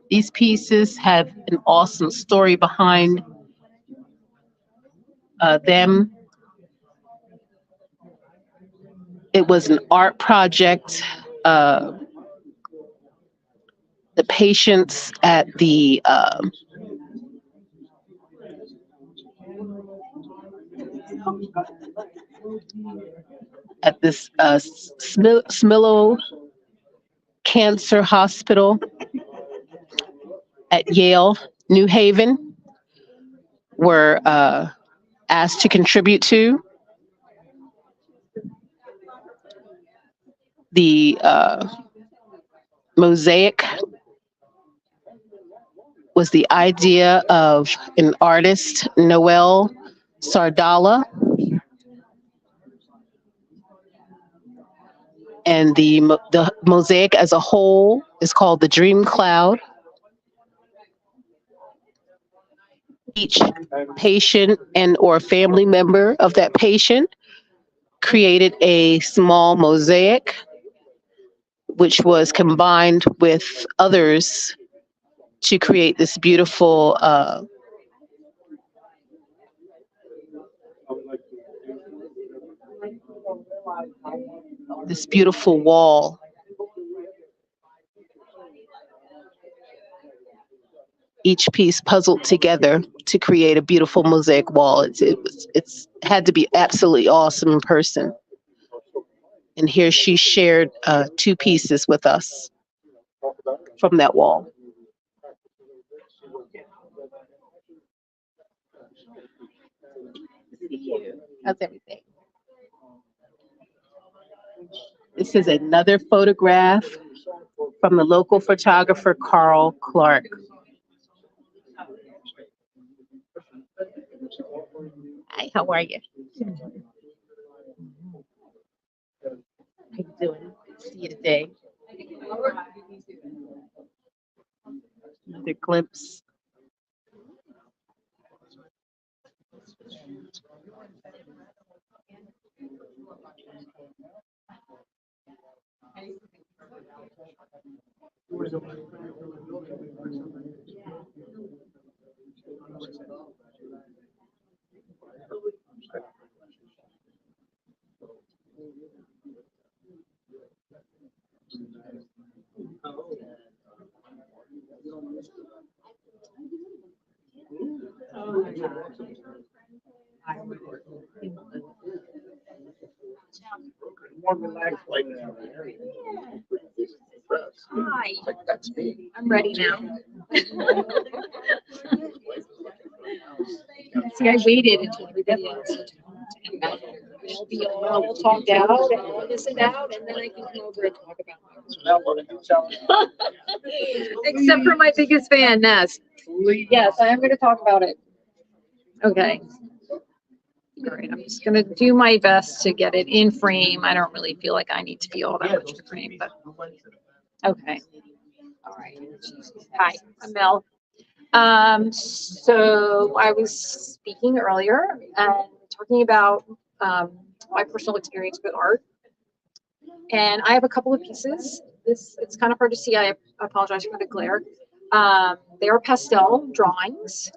[SPEAKER 7] These pieces have an awesome story behind them. It was an art project. The patients at the this Smillow Cancer Hospital at Yale, New Haven, were asked to contribute to. The mosaic was the idea of an artist, Noel Sardala. And the mosaic as a whole is called the Dream Cloud. Each patient and or family member of that patient created a small mosaic, which was combined with others to create this beautiful wall. Each piece puzzled together to create a beautiful mosaic wall. It's had to be absolutely awesome in person. And here she shared 2 pieces with us from that wall. How's everything? This is another photograph from the local photographer, Carl Clark. Hi, how are you? How you doing? See you today. Another glimpse.
[SPEAKER 2] more relaxed like that.
[SPEAKER 1] Hi. I'm ready now. See, I waited until everybody else had talked, and then we'll be all talked out and all listened out, and then I can come over and talk about my work. Except for my biggest fan, Ness. Yes, I am going to talk about it. Okay. All right, I'm just going to do my best to get it in frame. I don't really feel like I need to be all that much in frame, but okay. All right. Hi, I'm Mel. So I was speaking earlier and talking about my personal experience with art. And I have a couple of pieces. It's kind of hard to see. I apologize for the glare. They are pastel drawings.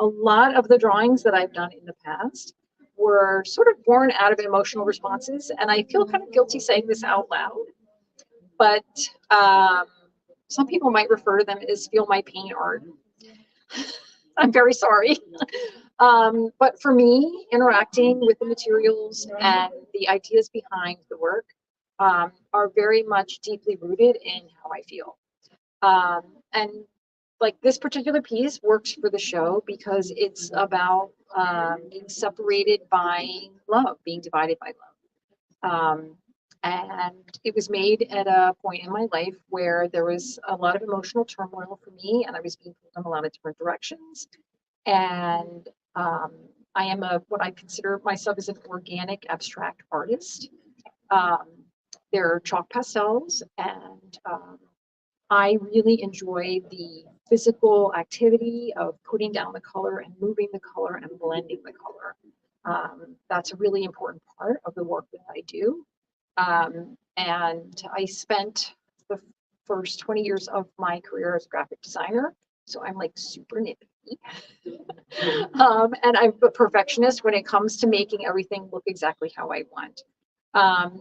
[SPEAKER 1] A lot of the drawings that I've done in the past were sort of born out of emotional responses. And I feel kind of guilty saying this out loud. But some people might refer to them as feel my pain art. I'm very sorry. But for me, interacting with the materials and the ideas behind the work are very much deeply rooted in how I feel. And like this particular piece works for the show because it's about being separated by love, being divided by love. And it was made at a point in my life where there was a lot of emotional turmoil for me, and I was being pulled in a lot of different directions. And I am what I consider myself as an organic abstract artist. They're chalk pastels, and I really enjoy the physical activity of putting down the color and moving the color and blending the color. That's a really important part of the work that I do. And I spent the first 20 years of my career as a graphic designer, so I'm like super nitpicky. And I'm a perfectionist when it comes to making everything look exactly how I want.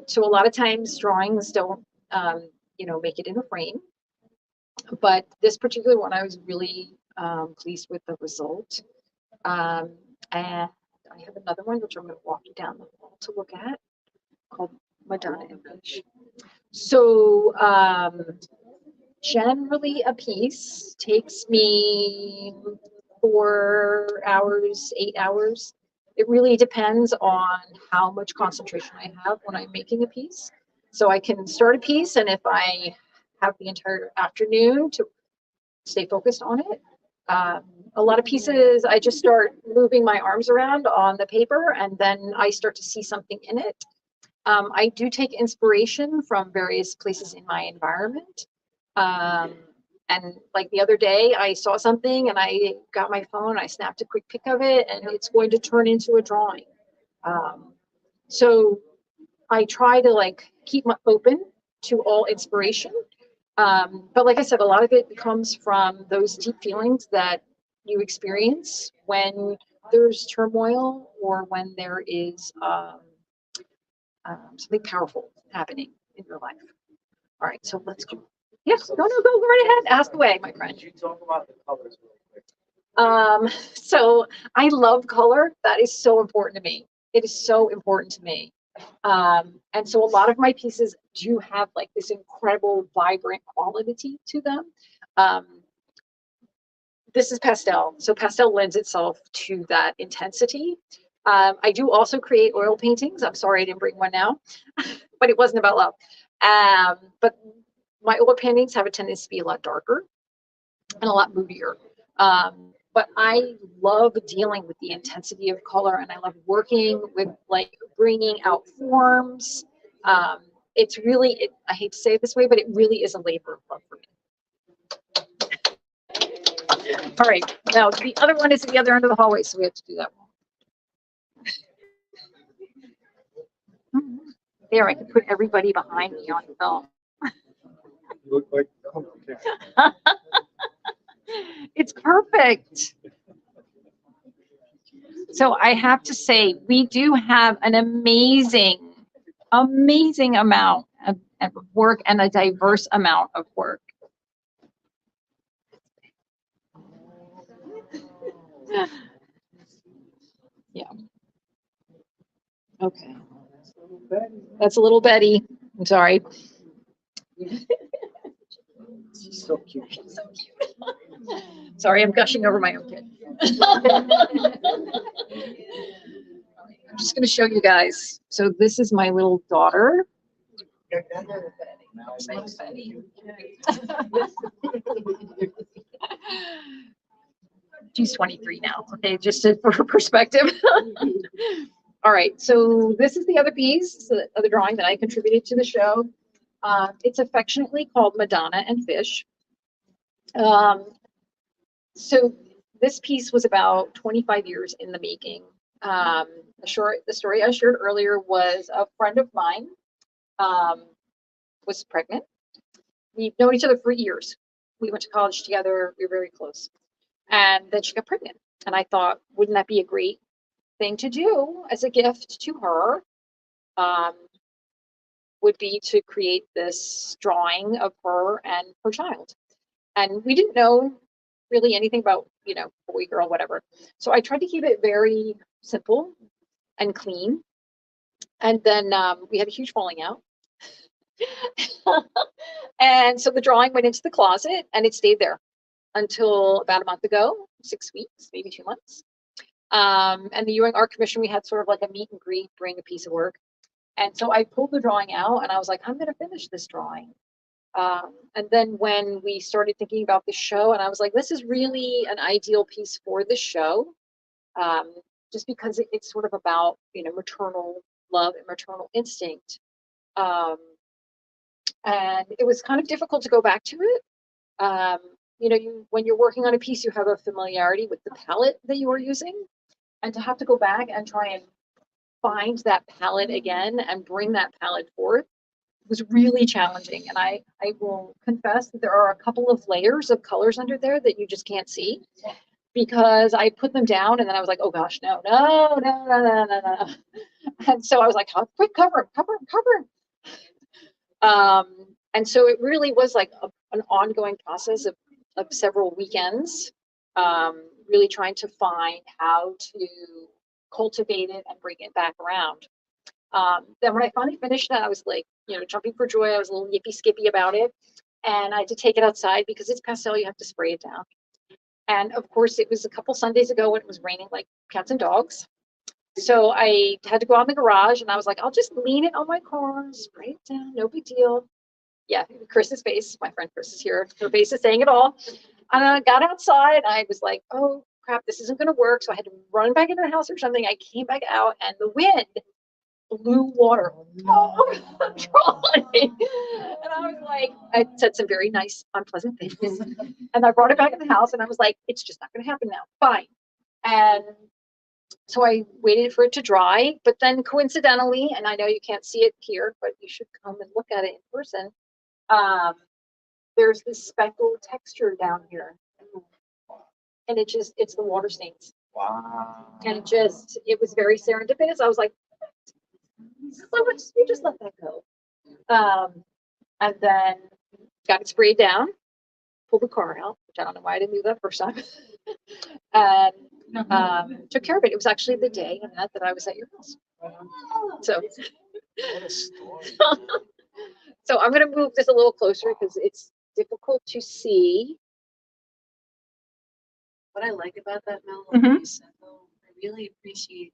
[SPEAKER 1] So a lot of times drawings don't, make it in a frame. But this particular one, I was really pleased with the result. And I have another one, which I'm going to walk you down the hall to look at, called Madonna and Peach. So generally a piece takes me 4 hours, 8 hours. It really depends on how much concentration I have when I'm making a piece. So I can start a piece, and if I have the entire afternoon to stay focused on it. A lot of pieces, I just start moving my arms around on the paper, and then I start to see something in it. I do take inspiration from various places in my environment. And like the other day, I saw something and I got my phone, I snapped a quick pic of it, and it's going to turn into a drawing. So I try to keep my open to all inspiration. But like I said, a lot of it comes from those deep feelings that you experience when there's turmoil or when there is something powerful happening in your life. All right, so let's go. Yes, go right ahead. Ask away, my friend.
[SPEAKER 2] Could you talk about the colors real quick?
[SPEAKER 1] So I love color. That is so important to me. It is so important to me. And so a lot of my pieces do have this incredible vibrant quality to them. This is pastel, so pastel lends itself to that intensity. I do also create oil paintings. I'm sorry I didn't bring one now, but it wasn't about love. But my oil paintings have a tendency to be a lot darker and a lot moodier. But I love dealing with the intensity of color, and I love working with bringing out forms. It's really, I hate to say it this way, but it really is a labor of love for me. All right, now the other one is at the other end of the hallway, so we have to do that one. There, I can put everybody behind me on film.
[SPEAKER 4] You look like, oh, okay.
[SPEAKER 1] It's perfect. So I have to say, we do have an amazing amount of work and a diverse amount of work. Yeah. Okay. That's a little Betty. I'm sorry.
[SPEAKER 2] She's so cute.
[SPEAKER 1] She's so cute. Sorry, I'm gushing over my own kid. I'm just going to show you guys. So this is my little daughter. She's 23 now. Okay, just for perspective. All right, so this is the other piece of the drawing that I contributed to the show. It's affectionately called Madonna and Fish. So this piece was about 25 years in the making. The story I shared earlier was a friend of mine was pregnant. We've known each other for years. We went to college together. We were very close. And then she got pregnant. And I thought, wouldn't that be a great thing to do as a gift to her? Would be to create this drawing of her and her child. And we didn't know really anything about, boy, girl, whatever. So I tried to keep it very simple and clean. And then we had a huge falling out. And so the drawing went into the closet and it stayed there until about a month ago, 6 weeks, maybe 2 months. And the Ewing Art Commission, we had sort of like a meet and greet, bring a piece of work. And so I pulled the drawing out and I was like, I'm going to finish this drawing. And then when we started thinking about the show, and I was like, this is really an ideal piece for the show, just because it's sort of about, maternal love and maternal instinct. And it was kind of difficult to go back to it. When you're working on a piece, you have a familiarity with the palette that you are using, and to have to go back and try and find that palette again and bring that palette forth was really challenging. And I will confess that there are a couple of layers of colors under there that you just can't see, because I put them down and then I was like, oh gosh, no. And so I was like, oh, quick, cover him. And so it really was like an ongoing process of several weekends, really trying to find how to cultivate it and bring it back around. Then when I finally finished that, I was like, jumping for joy. I was a little yippy skippy about it. And I had to take it outside because it's pastel, you have to spray it down. And of course, it was a couple Sundays ago when it was raining like cats and dogs. So I had to go out in the garage and I was like, I'll just lean it on my car, spray it down, no big deal. Yeah, Chris's face, my friend Chris is here. Her face is saying it all. And I got outside. I was like, oh crap, this isn't going to work. So I had to run back into the house or something. I came back out and the wind blew water all over the drawing. And I was like, I said some very nice, unpleasant things. And I brought it back in the house and I was like, it's just not going to happen now. Fine. And so I waited for it to dry. But then coincidentally, and I know you can't see it here, but you should come and look at it in person. There's this speckled texture down here. And it's the water stains.
[SPEAKER 2] Wow.
[SPEAKER 1] And it was very serendipitous. I was like, you just let that go. And then got it sprayed down, pulled the car out, which I don't know why I didn't do that first time. And took care of it. It was actually the day that I was at your house. So, so I'm going to move this a little closer because it's difficult to see.
[SPEAKER 9] What I like about that, Mel,
[SPEAKER 1] Mhm.
[SPEAKER 9] is I really appreciate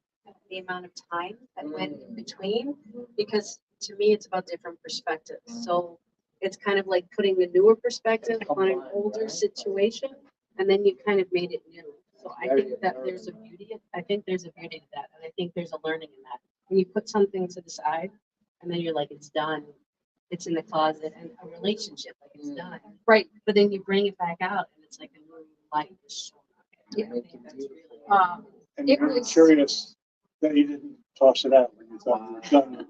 [SPEAKER 9] the amount of time that went in between, because to me it's about different perspectives. So it's kind of like putting the newer perspective on an older situation, and then you kind of made it new. So I think that there's a beauty to that, and I think there's a learning in that. When you put something to the side, and then you're like, it's done, it's in the closet, and a relationship, like it's done.
[SPEAKER 1] Right.
[SPEAKER 9] But then you bring it back out, and it's like a new light is shown up.
[SPEAKER 1] Yeah.
[SPEAKER 9] I think that's really
[SPEAKER 4] And
[SPEAKER 1] It
[SPEAKER 4] I'm
[SPEAKER 1] was-
[SPEAKER 4] curious that you didn't toss it out when you thought you were done.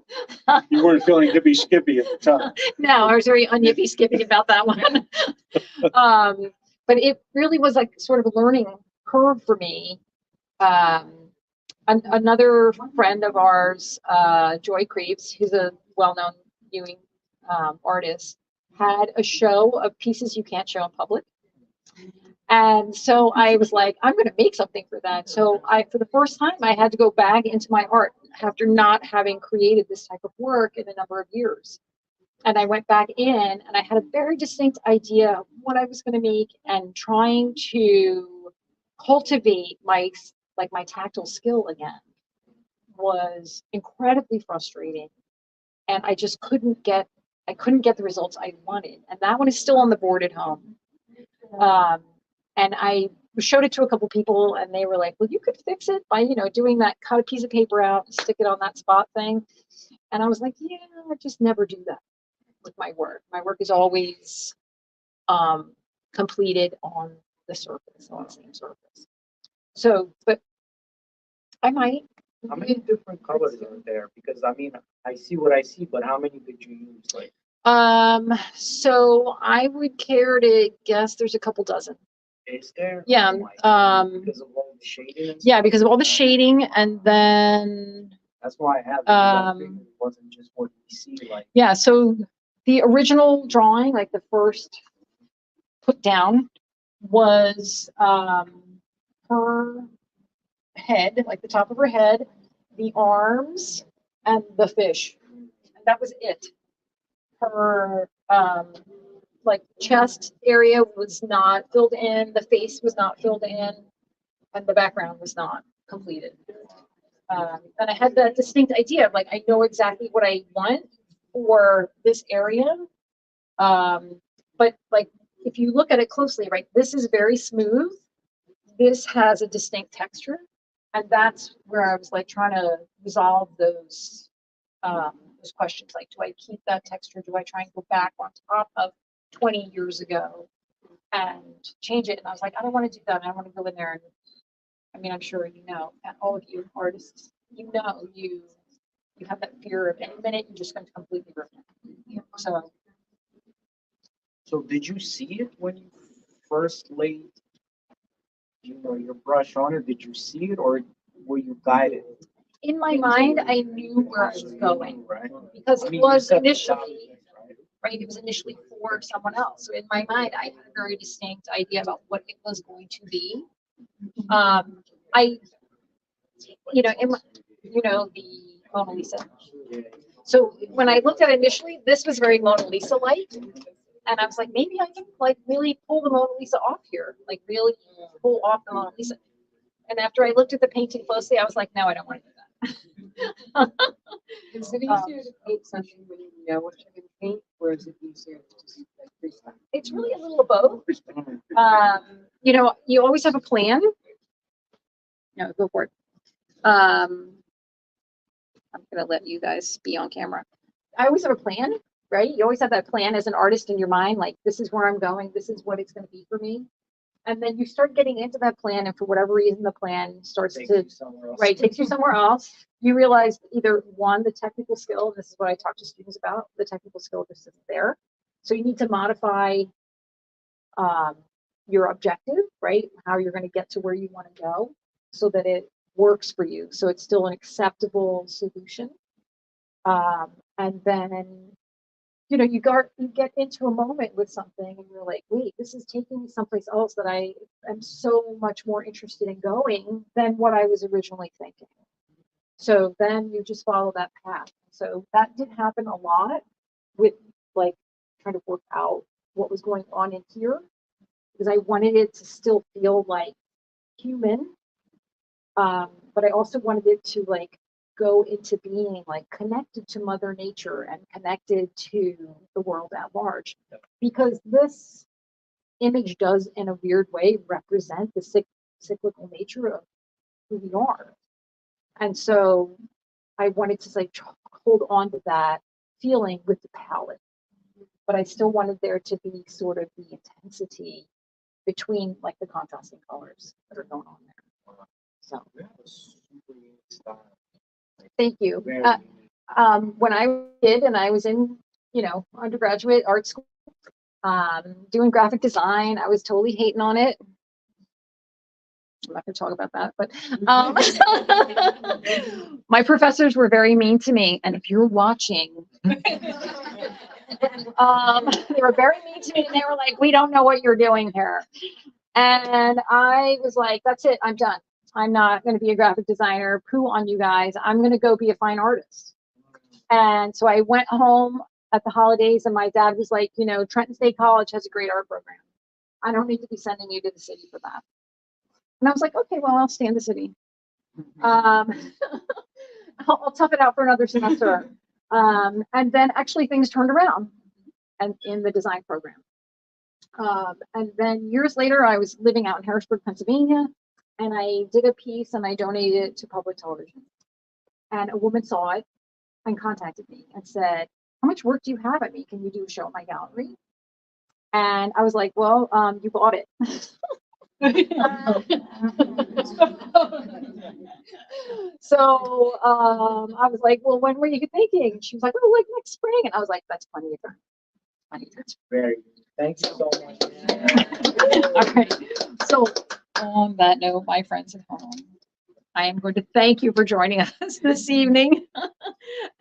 [SPEAKER 4] You weren't feeling hippy skippy at the time.
[SPEAKER 1] No, I was very unyippy skipping about that one. But it really was like sort of a learning curve for me. Another friend of ours, Joy Creeps, who's a well-known Ewing artist, had a show of pieces you can't show in public. And so I was like, I'm going to make something for that. So for the first time, I had to go back into my art. after not having created this type of work in a number of years. And I went back in and I had a very distinct idea of what I was going to make, and trying to cultivate my tactile skill again was incredibly frustrating. And I just couldn't get the results I wanted. And that one is still on the board at home. And I showed it to a couple people and they were like, well, you could fix it by, doing that, cut a piece of paper out and stick it on that spot thing. And I was like, yeah, I just never do that with my work. My work is always completed on the surface, on the same surface. So, but I might.
[SPEAKER 2] How many different colors are there? Because I mean, I see what I see, but how many did you use? Like,
[SPEAKER 1] So I would care to guess there's a couple dozen.
[SPEAKER 2] is there?
[SPEAKER 1] Yeah.
[SPEAKER 2] Because of all the shading. And
[SPEAKER 1] Yeah,
[SPEAKER 2] stuff?
[SPEAKER 1] because of all the shading, and then
[SPEAKER 2] That's why I have it. I figured it wasn't just what we see. Like,
[SPEAKER 1] yeah. So the original drawing, like the first put down, was her head, like the top of her head, the arms, and the fish. And that was it. Her like chest area was not filled in, the face was not filled in, and the background was not completed. And I had that distinct idea of like, I know exactly what I want for this area. But like, if you look at it closely, right, this is very smooth. This has a distinct texture. And that's where I was like trying to resolve those questions. Like, do I keep that texture? Do I try and go back on top of 20 years ago and change it? And I was like, I don't want to do that. I don't want to go in there. And I mean, I'm sure and all of you artists, you have that fear of any minute you're just going to completely ruin it.
[SPEAKER 2] so did you see it when you first laid, your brush on it? Did you see it, or were you guided?
[SPEAKER 1] In my mind, I knew where I was going,
[SPEAKER 2] Right.
[SPEAKER 1] because
[SPEAKER 2] I
[SPEAKER 1] it
[SPEAKER 2] mean,
[SPEAKER 1] was
[SPEAKER 2] you said the
[SPEAKER 1] initially,
[SPEAKER 2] right?
[SPEAKER 1] right, it was initially for someone else. So in my mind, I had a very distinct idea about what it was going to be. The Mona Lisa. So when I looked at it initially, this was very Mona Lisa-like. And I was like, maybe I can like really pull the Mona Lisa off here, like really pull off the Mona Lisa. And after I looked at the painting closely, I was like, no, I don't want to do that.
[SPEAKER 10] Is it easier to paint something when you know what you're going to paint, or is it easier to just like freestyle?
[SPEAKER 1] It's really a little of both. You always have a plan. No, go for it. I'm gonna let you guys be on camera. I always have a plan, right? You always have that plan as an artist in your mind, like this is where I'm going, this is what it's going to be for me. And then you start getting into that plan, and for whatever reason, the plan starts
[SPEAKER 2] Takes
[SPEAKER 1] to,
[SPEAKER 2] you somewhere else.
[SPEAKER 1] right, takes you somewhere else. You realize either one, the technical skill, and this is what I talk to students about, the technical skill just isn't there. So you need to modify your objective, right? How you're going to get to where you want to go so that it works for you. So it's still an acceptable solution. And then, you get into a moment with something and you're like, wait, this is taking me someplace else that I am so much more interested in going than what I was originally thinking. So then you just follow that path. So that did happen a lot with like trying to work out what was going on in here, because I wanted it to still feel like human. But I also wanted it to like go into being like connected to Mother Nature and connected to the world at large, because this image does in a weird way represent the cyclical nature of who we are. And so I wanted to like hold on to that feeling with the palette, but I still wanted there to be sort of the intensity between like the contrasting colors that are going on there. So thank you. When I did, and I was in, undergraduate art school, doing graphic design, I was totally hating on it. I'm not going to talk about that, but my professors were very mean to me. And if you're watching, they were very mean to me, and they were like, we don't know what you're doing here. And I was like, that's it, I'm done. I'm not going to be a graphic designer. Poo on you guys. I'm going to go be a fine artist. And so I went home at the holidays, and my dad was like, you know, Trenton State College has a great art program. I don't need to be sending you to the city for that. And I was like, okay, well, I'll stay in the city. I'll tough it out for another semester. And then actually things turned around and in the design program. And then years later, I was living out in Harrisburg, Pennsylvania, and I did a piece and I donated it to public television. And a woman saw it and contacted me and said, how much work do you have at me? Can you do a show at my gallery? And I was like, well, you bought it. So I was like, well, when were you thinking? She was like, oh, like next spring. And I was like, that's plenty of time. Plenty of time.
[SPEAKER 2] Very good. Thank you so much.
[SPEAKER 1] All right. So on that note, my friends at home, I am going to thank you for joining us this evening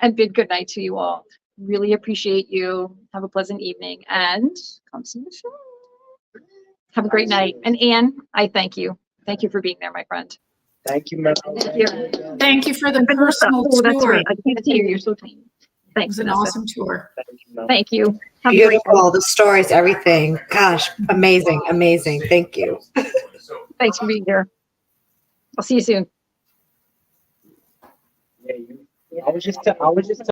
[SPEAKER 1] and bid good night to you all. Really appreciate you. Have a pleasant evening and come see the show. Have a great night. And Anne, I thank you. Thank you for being there, my friend.
[SPEAKER 2] Thank you, Mel.
[SPEAKER 1] Thank you.
[SPEAKER 8] Thank you for the
[SPEAKER 1] And Vanessa,
[SPEAKER 8] personal
[SPEAKER 1] oh, that's
[SPEAKER 8] tour.
[SPEAKER 1] right. I can't see you. You're so tiny.
[SPEAKER 8] It
[SPEAKER 1] Thanks,
[SPEAKER 8] was an
[SPEAKER 1] Vanessa.
[SPEAKER 8] awesome tour.
[SPEAKER 2] Thank you, Mel.
[SPEAKER 1] Thank you. Have a great
[SPEAKER 11] Beautiful, the stories, everything. Gosh, amazing, amazing. Thank you.
[SPEAKER 1] Thanks for being here. I'll see you soon.
[SPEAKER 2] Yeah, I was just